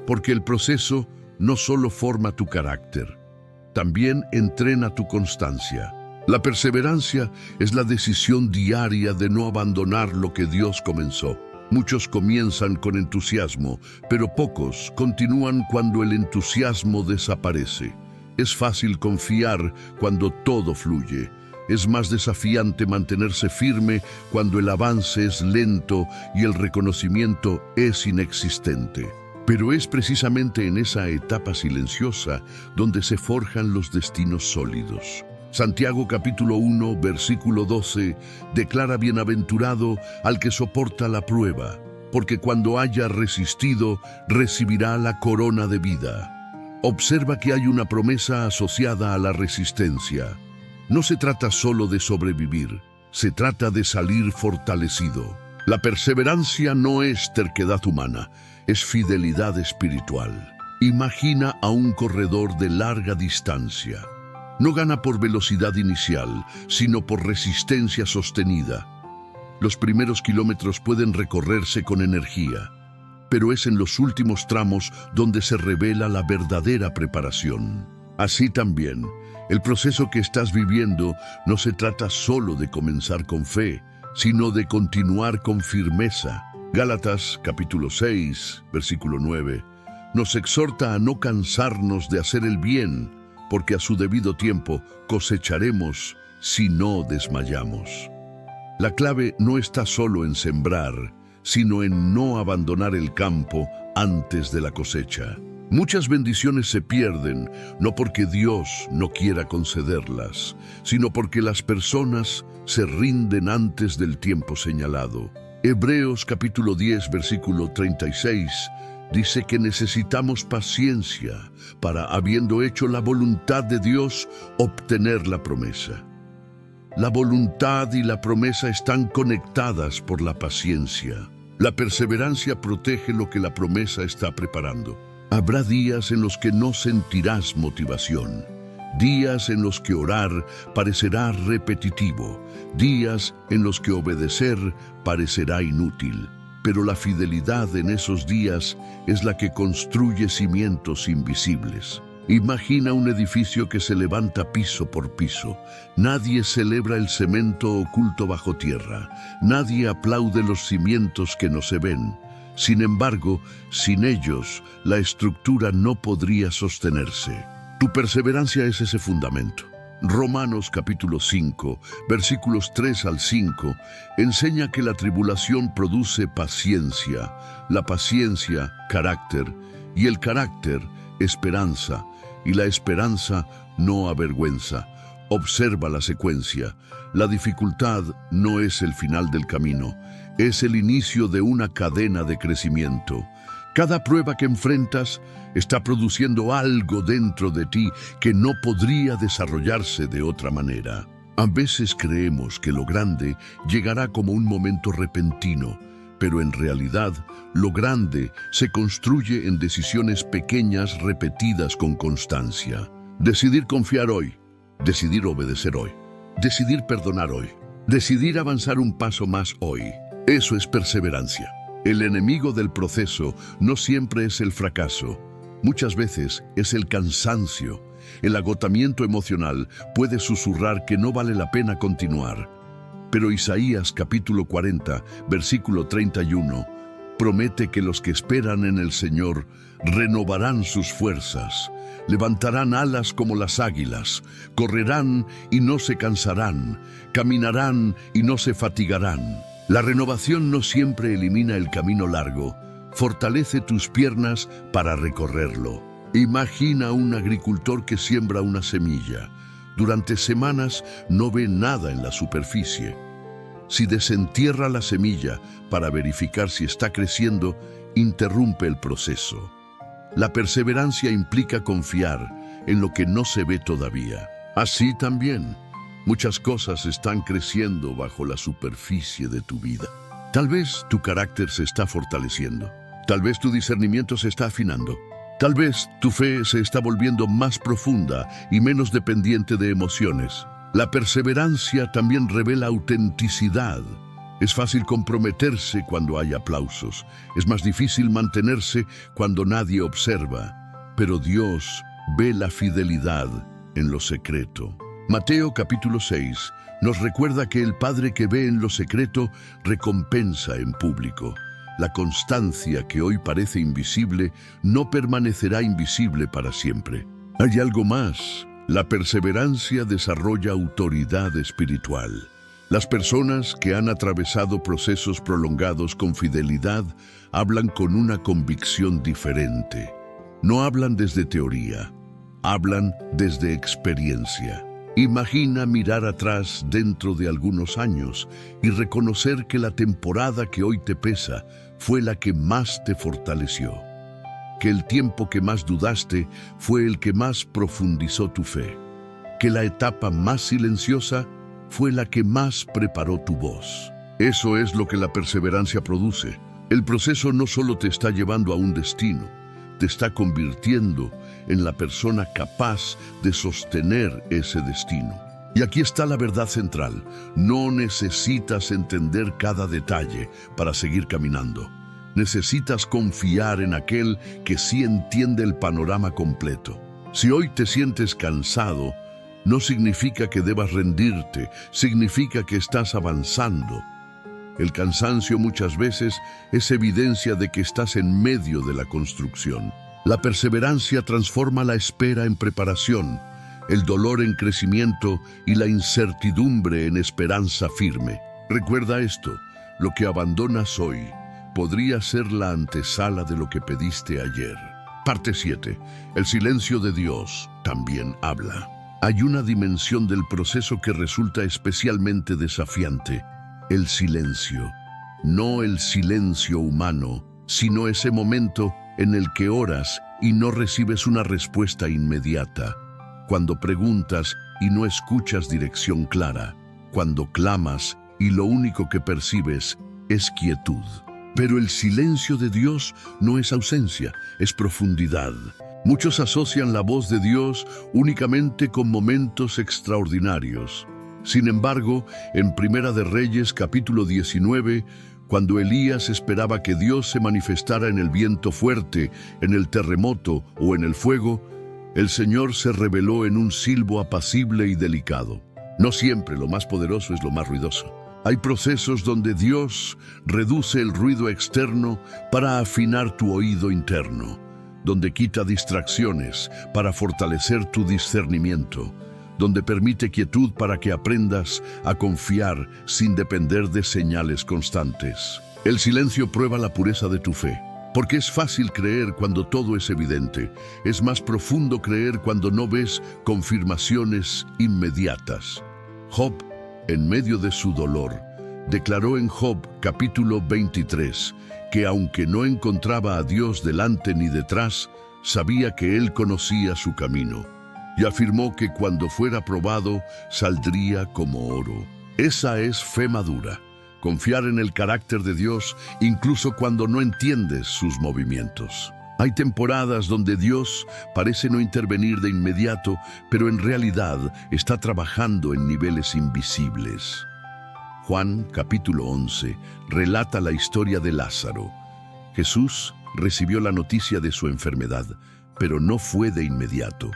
Porque el proceso no solo forma tu carácter, también entrena tu constancia. La perseverancia es la decisión diaria de no abandonar lo que Dios comenzó. Muchos comienzan con entusiasmo, pero pocos continúan cuando el entusiasmo desaparece. Es fácil confiar cuando todo fluye. Es más desafiante mantenerse firme cuando el avance es lento y el reconocimiento es inexistente. Pero es precisamente en esa etapa silenciosa donde se forjan los destinos sólidos. Santiago capítulo 1, versículo 12, declara bienaventurado al que soporta la prueba, porque cuando haya resistido, recibirá la corona de vida. Observa que hay una promesa asociada a la resistencia. No se trata solo de sobrevivir, se trata de salir fortalecido. La perseverancia no es terquedad humana, es fidelidad espiritual. Imagina a un corredor de larga distancia. No gana por velocidad inicial, sino por resistencia sostenida. Los primeros kilómetros pueden recorrerse con energía, pero es en los últimos tramos donde se revela la verdadera preparación. Así también, el proceso que estás viviendo no se trata solo de comenzar con fe, sino de continuar con firmeza. Gálatas capítulo 6, versículo 9, nos exhorta a no cansarnos de hacer el bien, porque a su debido tiempo cosecharemos si no desmayamos. La clave no está solo en sembrar, sino en no abandonar el campo antes de la cosecha. Muchas bendiciones se pierden, no porque Dios no quiera concederlas, sino porque las personas se rinden antes del tiempo señalado. Hebreos capítulo 10, versículo 36, dice que necesitamos paciencia para, habiendo hecho la voluntad de Dios, obtener la promesa. La voluntad y la promesa están conectadas por la paciencia. La perseverancia protege lo que la promesa está preparando. Habrá días en los que no sentirás motivación, días en los que orar parecerá repetitivo, días en los que obedecer parecerá inútil. Pero la fidelidad en esos días es la que construye cimientos invisibles. Imagina un edificio que se levanta piso por piso. Nadie celebra el cemento oculto bajo tierra. Nadie aplaude los cimientos que no se ven. Sin embargo, sin ellos, la estructura no podría sostenerse. Tu perseverancia es ese fundamento. Romanos capítulo 5, versículos 3 al 5, enseña que la tribulación produce paciencia, la paciencia, carácter, y el carácter, esperanza, y la esperanza no avergüenza. Observa la secuencia. La dificultad no es el final del camino, es el inicio de una cadena de crecimiento. Cada prueba que enfrentas está produciendo algo dentro de ti que no podría desarrollarse de otra manera. A veces creemos que lo grande llegará como un momento repentino, pero en realidad lo grande se construye en decisiones pequeñas repetidas con constancia. Decidir confiar hoy, decidir obedecer hoy, decidir perdonar hoy, decidir avanzar un paso más hoy. Eso es perseverancia. El enemigo del proceso no siempre es el fracaso. Muchas veces es el cansancio. El agotamiento emocional puede susurrar que no vale la pena continuar. Pero Isaías capítulo 40, versículo 31, promete que los que esperan en el Señor renovarán sus fuerzas, levantarán alas como las águilas, correrán y no se cansarán, caminarán y no se fatigarán. La renovación no siempre elimina el camino largo, fortalece tus piernas para recorrerlo. Imagina a un agricultor que siembra una semilla. Durante semanas no ve nada en la superficie. Si desentierra la semilla para verificar si está creciendo, interrumpe el proceso. La perseverancia implica confiar en lo que no se ve todavía. Así también, muchas cosas están creciendo bajo la superficie de tu vida. Tal vez tu carácter se está fortaleciendo. Tal vez tu discernimiento se está afinando. Tal vez tu fe se está volviendo más profunda y menos dependiente de emociones. La perseverancia también revela autenticidad. Es fácil comprometerse cuando hay aplausos. Es más difícil mantenerse cuando nadie observa. Pero Dios ve la fidelidad en lo secreto. Mateo capítulo 6 nos recuerda que el Padre que ve en lo secreto recompensa en público. La constancia que hoy parece invisible no permanecerá invisible para siempre. Hay algo más. La perseverancia desarrolla autoridad espiritual. Las personas que han atravesado procesos prolongados con fidelidad hablan con una convicción diferente. No hablan desde teoría, hablan desde experiencia. Imagina mirar atrás dentro de algunos años y reconocer que la temporada que hoy te pesa fue la que más te fortaleció, que el tiempo que más dudaste fue el que más profundizó tu fe, que la etapa más silenciosa fue la que más preparó tu voz. Eso es lo que la perseverancia produce. El proceso no solo te está llevando a un destino, te está convirtiendo en la persona capaz de sostener ese destino. Y aquí está la verdad central. No necesitas entender cada detalle para seguir caminando. Necesitas confiar en aquel que sí entiende el panorama completo. Si hoy te sientes cansado, no significa que debas rendirte, significa que estás avanzando. El cansancio muchas veces es evidencia de que estás en medio de la construcción. La perseverancia transforma la espera en preparación, el dolor en crecimiento y la incertidumbre en esperanza firme. Recuerda esto, lo que abandonas hoy podría ser la antesala de lo que pediste ayer. Parte 7. El silencio de Dios también habla. Hay una dimensión del proceso que resulta especialmente desafiante: el silencio. No el silencio humano, sino ese momento en el que oras y no recibes una respuesta inmediata. Cuando preguntas y no escuchas dirección clara. Cuando clamas y lo único que percibes es quietud. Pero el silencio de Dios no es ausencia, es profundidad. Muchos asocian la voz de Dios únicamente con momentos extraordinarios. Sin embargo, en Primera de Reyes, capítulo 19, cuando Elías esperaba que Dios se manifestara en el viento fuerte, en el terremoto o en el fuego, el Señor se reveló en un silbo apacible y delicado. No siempre lo más poderoso es lo más ruidoso. Hay procesos donde Dios reduce el ruido externo para afinar tu oído interno, donde quita distracciones para fortalecer tu discernimiento, donde permite quietud para que aprendas a confiar sin depender de señales constantes. El silencio prueba la pureza de tu fe, porque es fácil creer cuando todo es evidente. Es más profundo creer cuando no ves confirmaciones inmediatas. Job, en medio de su dolor, declaró en Job capítulo 23 que aunque no encontraba a Dios delante ni detrás, sabía que Él conocía su camino, y afirmó que cuando fuera probado saldría como oro. Esa es fe madura, confiar en el carácter de Dios incluso cuando no entiendes sus movimientos. Hay temporadas donde Dios parece no intervenir de inmediato, pero en realidad está trabajando en niveles invisibles. Juan, capítulo 11, relata la historia de Lázaro. Jesús recibió la noticia de su enfermedad, pero no fue de inmediato.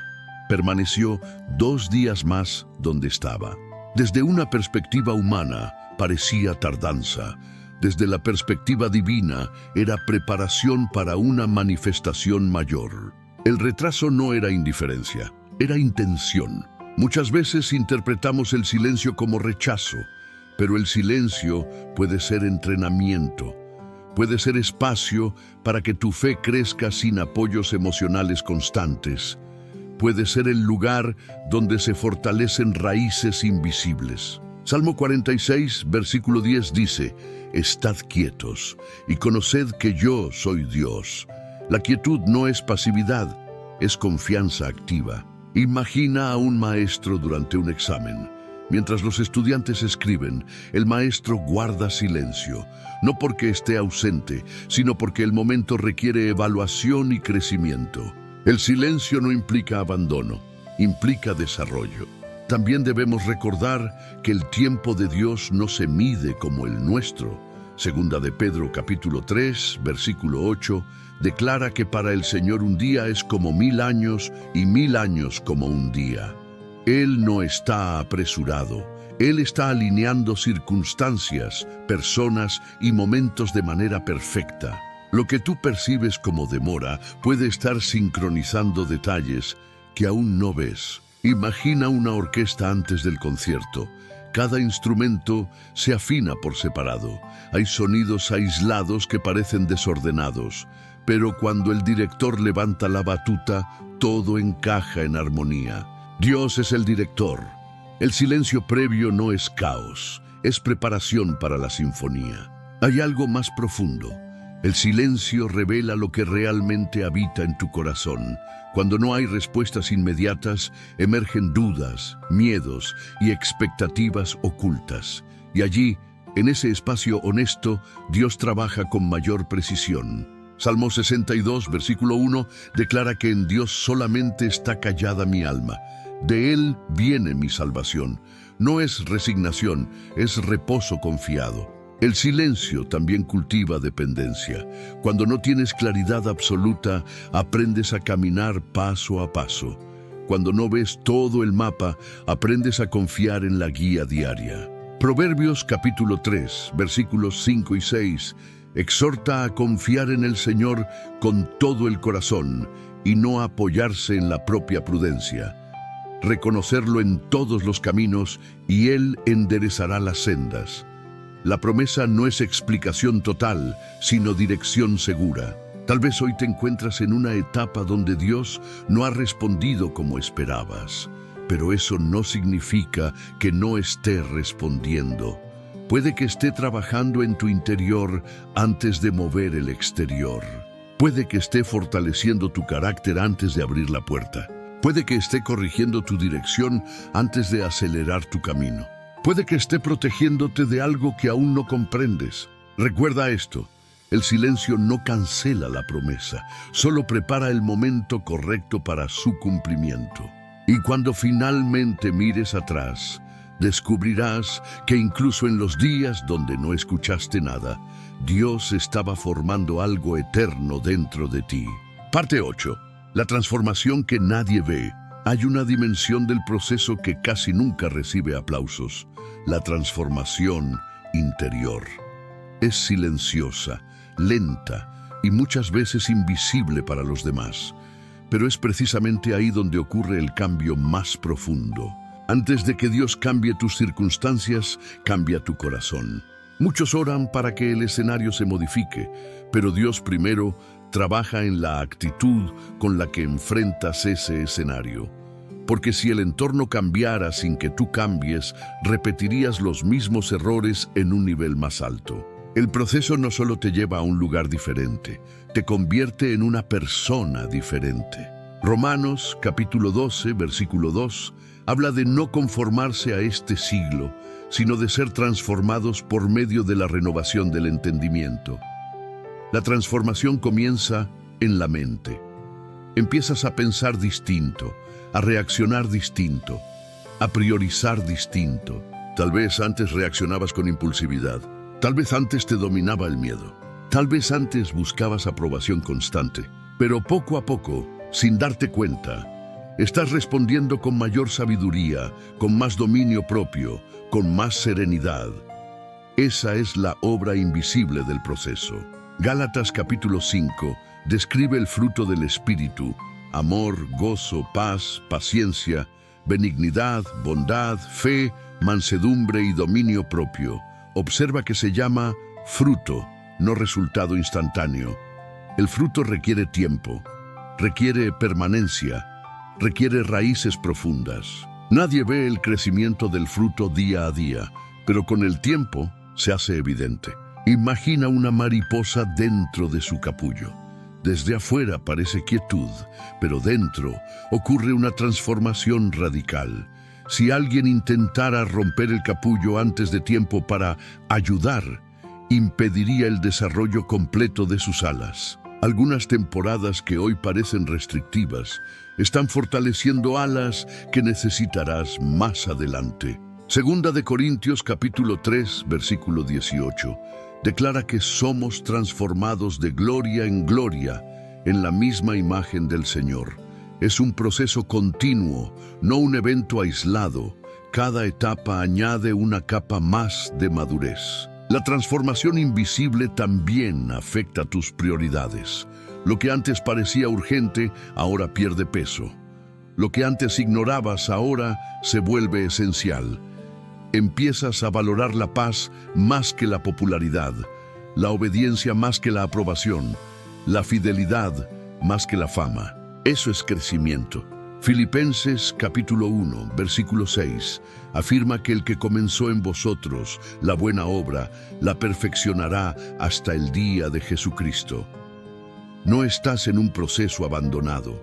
Permaneció 2 días más donde estaba. Desde una perspectiva humana, parecía tardanza. Desde la perspectiva divina, era preparación para una manifestación mayor. El retraso no era indiferencia, era intención. Muchas veces interpretamos el silencio como rechazo, pero el silencio puede ser entrenamiento. Puede ser espacio para que tu fe crezca sin apoyos emocionales constantes. Puede ser el lugar donde se fortalecen raíces invisibles. Salmo 46, versículo 10 dice: «Estad quietos y conoced que yo soy Dios». La quietud no es pasividad, es confianza activa. Imagina a un maestro durante un examen. Mientras los estudiantes escriben, el maestro guarda silencio, no porque esté ausente, sino porque el momento requiere evaluación y crecimiento. El silencio no implica abandono, implica desarrollo. También debemos recordar que el tiempo de Dios no se mide como el nuestro. Segunda de Pedro capítulo 3, versículo 8, declara que para el Señor un día es como 1000 años y 1000 años como un día. Él no está apresurado. Él está alineando circunstancias, personas y momentos de manera perfecta. Lo que tú percibes como demora puede estar sincronizando detalles que aún no ves. Imagina una orquesta antes del concierto. Cada instrumento se afina por separado. Hay sonidos aislados que parecen desordenados, pero cuando el director levanta la batuta, todo encaja en armonía. Dios es el director. El silencio previo no es caos, es preparación para la sinfonía. Hay algo más profundo. El silencio revela lo que realmente habita en tu corazón. Cuando no hay respuestas inmediatas, emergen dudas, miedos y expectativas ocultas. Y allí, en ese espacio honesto, Dios trabaja con mayor precisión. Salmo 62, versículo 1, declara que en Dios solamente está callada mi alma. De Él viene mi salvación. No es resignación, es reposo confiado. El silencio también cultiva dependencia. Cuando no tienes claridad absoluta, aprendes a caminar paso a paso. Cuando no ves todo el mapa, aprendes a confiar en la guía diaria. Proverbios capítulo 3, versículos 5 y 6, exhorta a confiar en el Señor con todo el corazón y no apoyarse en la propia prudencia. Reconocerlo en todos los caminos y Él enderezará las sendas. La promesa no es explicación total, sino dirección segura. Tal vez hoy te encuentras en una etapa donde Dios no ha respondido como esperabas, pero eso no significa que no esté respondiendo. Puede que esté trabajando en tu interior antes de mover el exterior. Puede que esté fortaleciendo tu carácter antes de abrir la puerta. Puede que esté corrigiendo tu dirección antes de acelerar tu camino. Puede que esté protegiéndote de algo que aún no comprendes. Recuerda esto. El silencio no cancela la promesa, solo prepara el momento correcto para su cumplimiento. Y cuando finalmente mires atrás, descubrirás que incluso en los días donde no escuchaste nada, Dios estaba formando algo eterno dentro de ti. Parte 8. La transformación que nadie ve. Hay una dimensión del proceso que casi nunca recibe aplausos: la transformación interior. Es silenciosa, lenta y muchas veces invisible para los demás, pero es precisamente ahí donde ocurre el cambio más profundo. Antes de que Dios cambie tus circunstancias, cambia tu corazón. Muchos oran para que el escenario se modifique, pero Dios primero trabaja en la actitud con la que enfrentas ese escenario. Porque si el entorno cambiara sin que tú cambies, repetirías los mismos errores en un nivel más alto. El proceso no solo te lleva a un lugar diferente, te convierte en una persona diferente. Romanos capítulo 12, versículo 2, habla de no conformarse a este siglo, sino de ser transformados por medio de la renovación del entendimiento. La transformación comienza en la mente. Empiezas a pensar distinto, a reaccionar distinto, a priorizar distinto. Tal vez antes reaccionabas con impulsividad. Tal vez antes te dominaba el miedo. Tal vez antes buscabas aprobación constante. Pero poco a poco, sin darte cuenta, estás respondiendo con mayor sabiduría, con más dominio propio, con más serenidad. Esa es la obra invisible del proceso. Gálatas capítulo 5 describe el fruto del Espíritu: amor, gozo, paz, paciencia, benignidad, bondad, fe, mansedumbre y dominio propio. Observa que se llama fruto, no resultado instantáneo. El fruto requiere tiempo, requiere permanencia, requiere raíces profundas. Nadie ve el crecimiento del fruto día a día, pero con el tiempo se hace evidente. Imagina una mariposa dentro de su capullo. Desde afuera parece quietud, pero dentro ocurre una transformación radical. Si alguien intentara romper el capullo antes de tiempo para ayudar, impediría el desarrollo completo de sus alas. Algunas temporadas que hoy parecen restrictivas están fortaleciendo alas que necesitarás más adelante. Segunda de Corintios capítulo 3, versículo 18, declara que somos transformados de gloria en gloria en la misma imagen del Señor. Es un proceso continuo, no un evento aislado. Cada etapa añade una capa más de madurez. La transformación invisible también afecta tus prioridades. Lo que antes parecía urgente, ahora pierde peso. Lo que antes ignorabas, ahora se vuelve esencial. Empiezas a valorar la paz más que la popularidad, la obediencia más que la aprobación, la fidelidad más que la fama. Eso es crecimiento. Filipenses capítulo 1, versículo 6, afirma que el que comenzó en vosotros la buena obra, la perfeccionará hasta el día de Jesucristo. No estás en un proceso abandonado,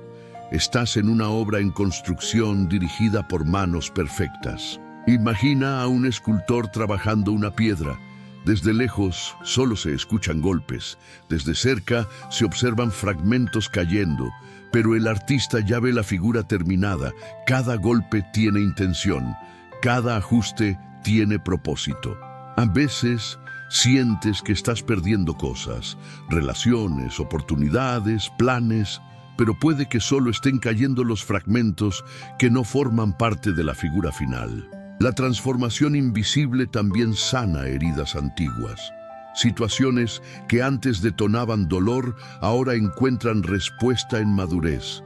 estás en una obra en construcción dirigida por manos perfectas. Imagina a un escultor trabajando una piedra. Desde lejos solo se escuchan golpes, desde cerca se observan fragmentos cayendo, pero el artista ya ve la figura terminada. Cada golpe tiene intención, cada ajuste tiene propósito. A veces sientes que estás perdiendo cosas, relaciones, oportunidades, planes, pero puede que solo estén cayendo los fragmentos que no forman parte de la figura final. La transformación invisible también sana heridas antiguas. Situaciones que antes detonaban dolor, ahora encuentran respuesta en madurez.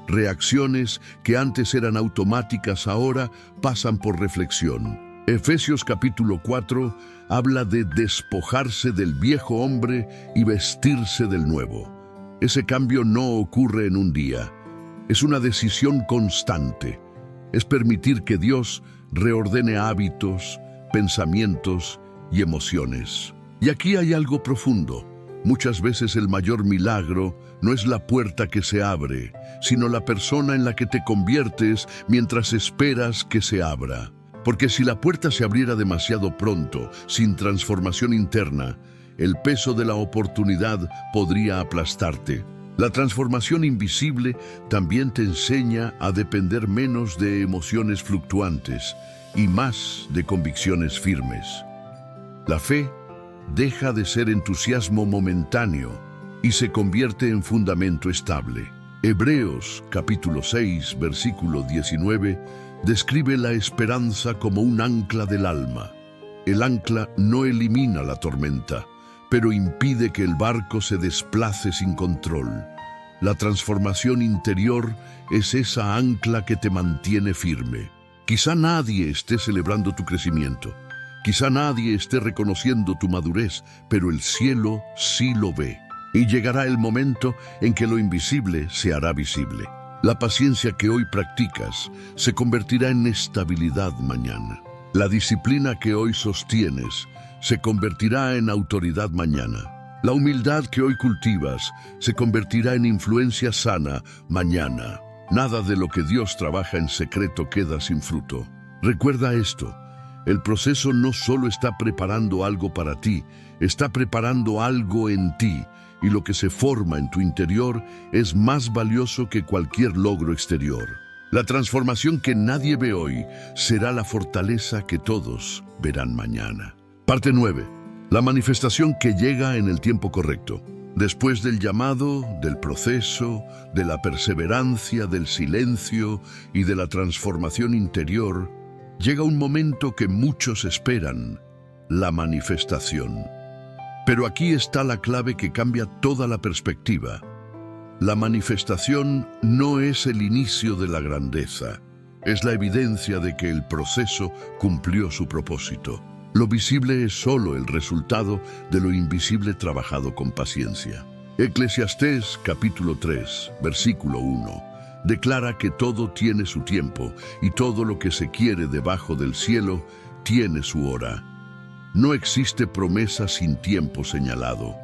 Reacciones que antes eran automáticas, ahora pasan por reflexión. Efesios capítulo 4 habla de despojarse del viejo hombre y vestirse del nuevo. Ese cambio no ocurre en un día. Es una decisión constante. Es permitir que Dios reordene hábitos, pensamientos y emociones. Y aquí hay algo profundo. Muchas veces el mayor milagro no es la puerta que se abre, sino la persona en la que te conviertes mientras esperas que se abra. Porque si la puerta se abriera demasiado pronto, sin transformación interna, el peso de la oportunidad podría aplastarte. La transformación invisible también te enseña a depender menos de emociones fluctuantes y más de convicciones firmes. La fe deja de ser entusiasmo momentáneo y se convierte en fundamento estable. Hebreos capítulo 6, versículo 19, describe la esperanza como un ancla del alma. El ancla no elimina la tormenta, pero impide que el barco se desplace sin control. La transformación interior es esa ancla que te mantiene firme. Quizá nadie esté celebrando tu crecimiento, quizá nadie esté reconociendo tu madurez, pero el cielo sí lo ve. Y llegará el momento en que lo invisible se hará visible. La paciencia que hoy practicas se convertirá en estabilidad mañana. La disciplina que hoy sostienes se convertirá en autoridad mañana. La humildad que hoy cultivas se convertirá en influencia sana mañana. Nada de lo que Dios trabaja en secreto queda sin fruto. Recuerda esto, el proceso no solo está preparando algo para ti, está preparando algo en ti, y lo que se forma en tu interior es más valioso que cualquier logro exterior. La transformación que nadie ve hoy será la fortaleza que todos verán mañana. Parte 9. La manifestación que llega en el tiempo correcto. Después del llamado, del proceso, de la perseverancia, del silencio y de la transformación interior, llega un momento que muchos esperan, la manifestación. Pero aquí está la clave que cambia toda la perspectiva. La manifestación no es el inicio de la grandeza, es la evidencia de que el proceso cumplió su propósito. Lo visible es solo el resultado de lo invisible trabajado con paciencia. Eclesiastés capítulo 3, versículo 1, declara que todo tiene su tiempo y todo lo que se quiere debajo del cielo tiene su hora. No existe promesa sin tiempo señalado.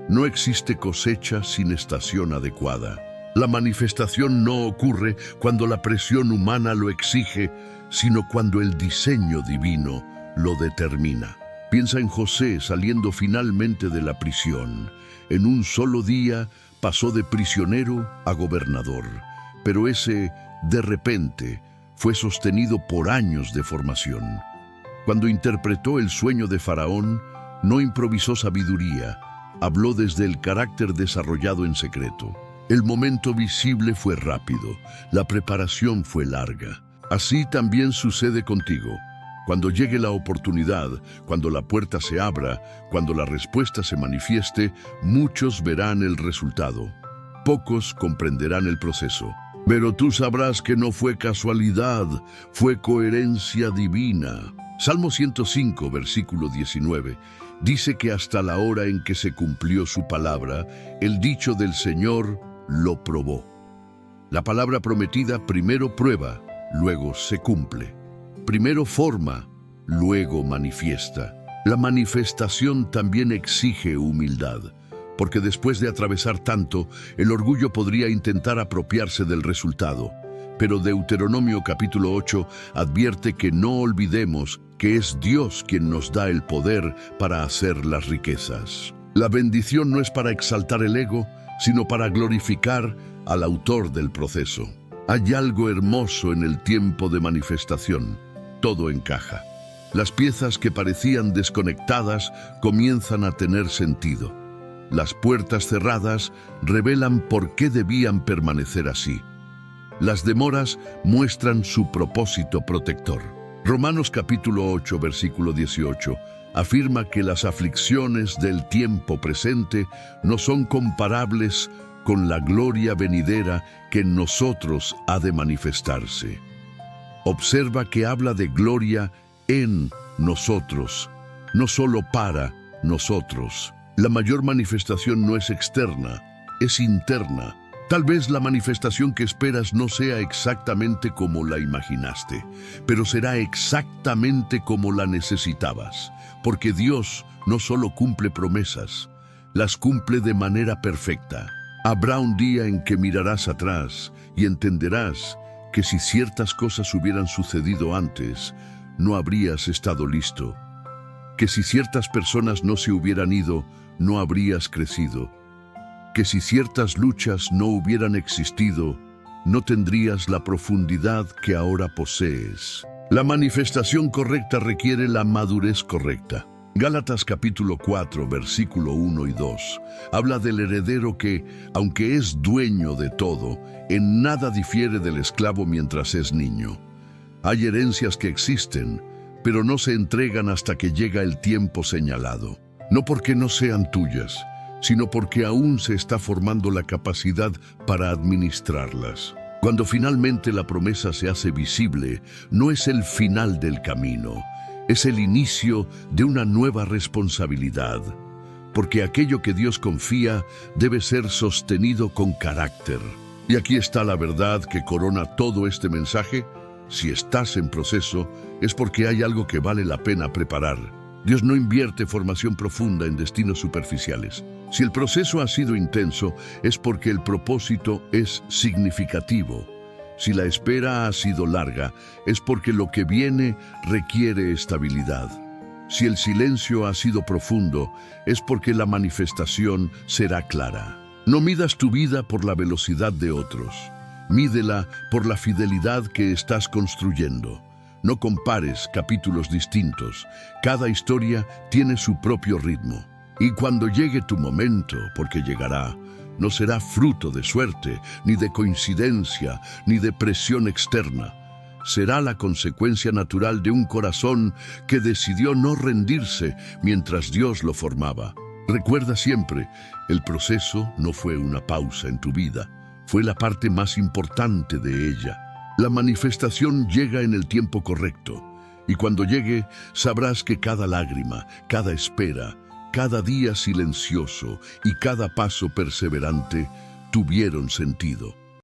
No existe cosecha sin estación adecuada. La manifestación no ocurre cuando la presión humana lo exige, sino cuando el diseño divino lo determina. Piensa en José saliendo finalmente de la prisión. En un solo día pasó de prisionero a gobernador, pero ese de repente fue sostenido por años de formación. Cuando interpretó el sueño de Faraón, no improvisó sabiduría, habló desde el carácter desarrollado en secreto. El momento visible fue rápido, la preparación fue larga. Así también sucede contigo. Cuando llegue la oportunidad, cuando la puerta se abra, cuando la respuesta se manifieste, muchos verán el resultado. Pocos comprenderán el proceso. Pero tú sabrás que no fue casualidad, fue coherencia divina. Salmo 105, versículo 19, dice que hasta la hora en que se cumplió su palabra, el dicho del Señor lo probó. La palabra prometida primero prueba, luego se cumple. Primero forma, luego manifiesta. La manifestación también exige humildad, porque después de atravesar tanto, el orgullo podría intentar apropiarse del resultado. Pero Deuteronomio capítulo 8 advierte que no olvidemos que es Dios quien nos da el poder para hacer las riquezas. La bendición no es para exaltar el ego, sino para glorificar al autor del proceso. Hay algo hermoso en el tiempo de manifestación. Todo encaja. Las piezas que parecían desconectadas comienzan a tener sentido. Las puertas cerradas revelan por qué debían permanecer así. Las demoras muestran su propósito protector. Romanos capítulo 8, versículo 18, afirma que las aflicciones del tiempo presente no son comparables con la gloria venidera que en nosotros ha de manifestarse. Observa que habla de gloria en nosotros, no solo para nosotros. La mayor manifestación no es externa, es interna. Tal vez la manifestación que esperas no sea exactamente como la imaginaste, pero será exactamente como la necesitabas, porque Dios no solo cumple promesas, las cumple de manera perfecta. Habrá un día en que mirarás atrás y entenderás que si ciertas cosas hubieran sucedido antes, no habrías estado listo. Que si ciertas personas no se hubieran ido, no habrías crecido. Que si ciertas luchas no hubieran existido, no tendrías la profundidad que ahora posees. La manifestación correcta requiere la madurez correcta. Gálatas capítulo 4, versículo 1 y 2, habla del heredero que, aunque es dueño de todo, en nada difiere del esclavo mientras es niño. Hay herencias que existen, pero no se entregan hasta que llega el tiempo señalado. No porque no sean tuyas, sino porque aún se está formando la capacidad para administrarlas. Cuando finalmente la promesa se hace visible, no es el final del camino, es el inicio de una nueva responsabilidad, porque aquello que Dios confía debe ser sostenido con carácter. Y aquí está la verdad que corona todo este mensaje. Si estás en proceso, es porque hay algo que vale la pena preparar. Dios no invierte formación profunda en destinos superficiales. Si el proceso ha sido intenso, es porque el propósito es significativo. Si la espera ha sido larga, es porque lo que viene requiere estabilidad. Si el silencio ha sido profundo, es porque la manifestación será clara. No midas tu vida por la velocidad de otros. Mídela por la fidelidad que estás construyendo. No compares capítulos distintos. Cada historia tiene su propio ritmo. Y cuando llegue tu momento, porque llegará, no será fruto de suerte, ni de coincidencia, ni de presión externa. Será la consecuencia natural de un corazón que decidió no rendirse mientras Dios lo formaba. Recuerda siempre, el proceso no fue una pausa en tu vida, fue la parte más importante de ella. La manifestación llega en el tiempo correcto, y cuando llegue, sabrás que cada lágrima, cada espera, cada día silencioso y cada paso perseverante tuvieron sentido.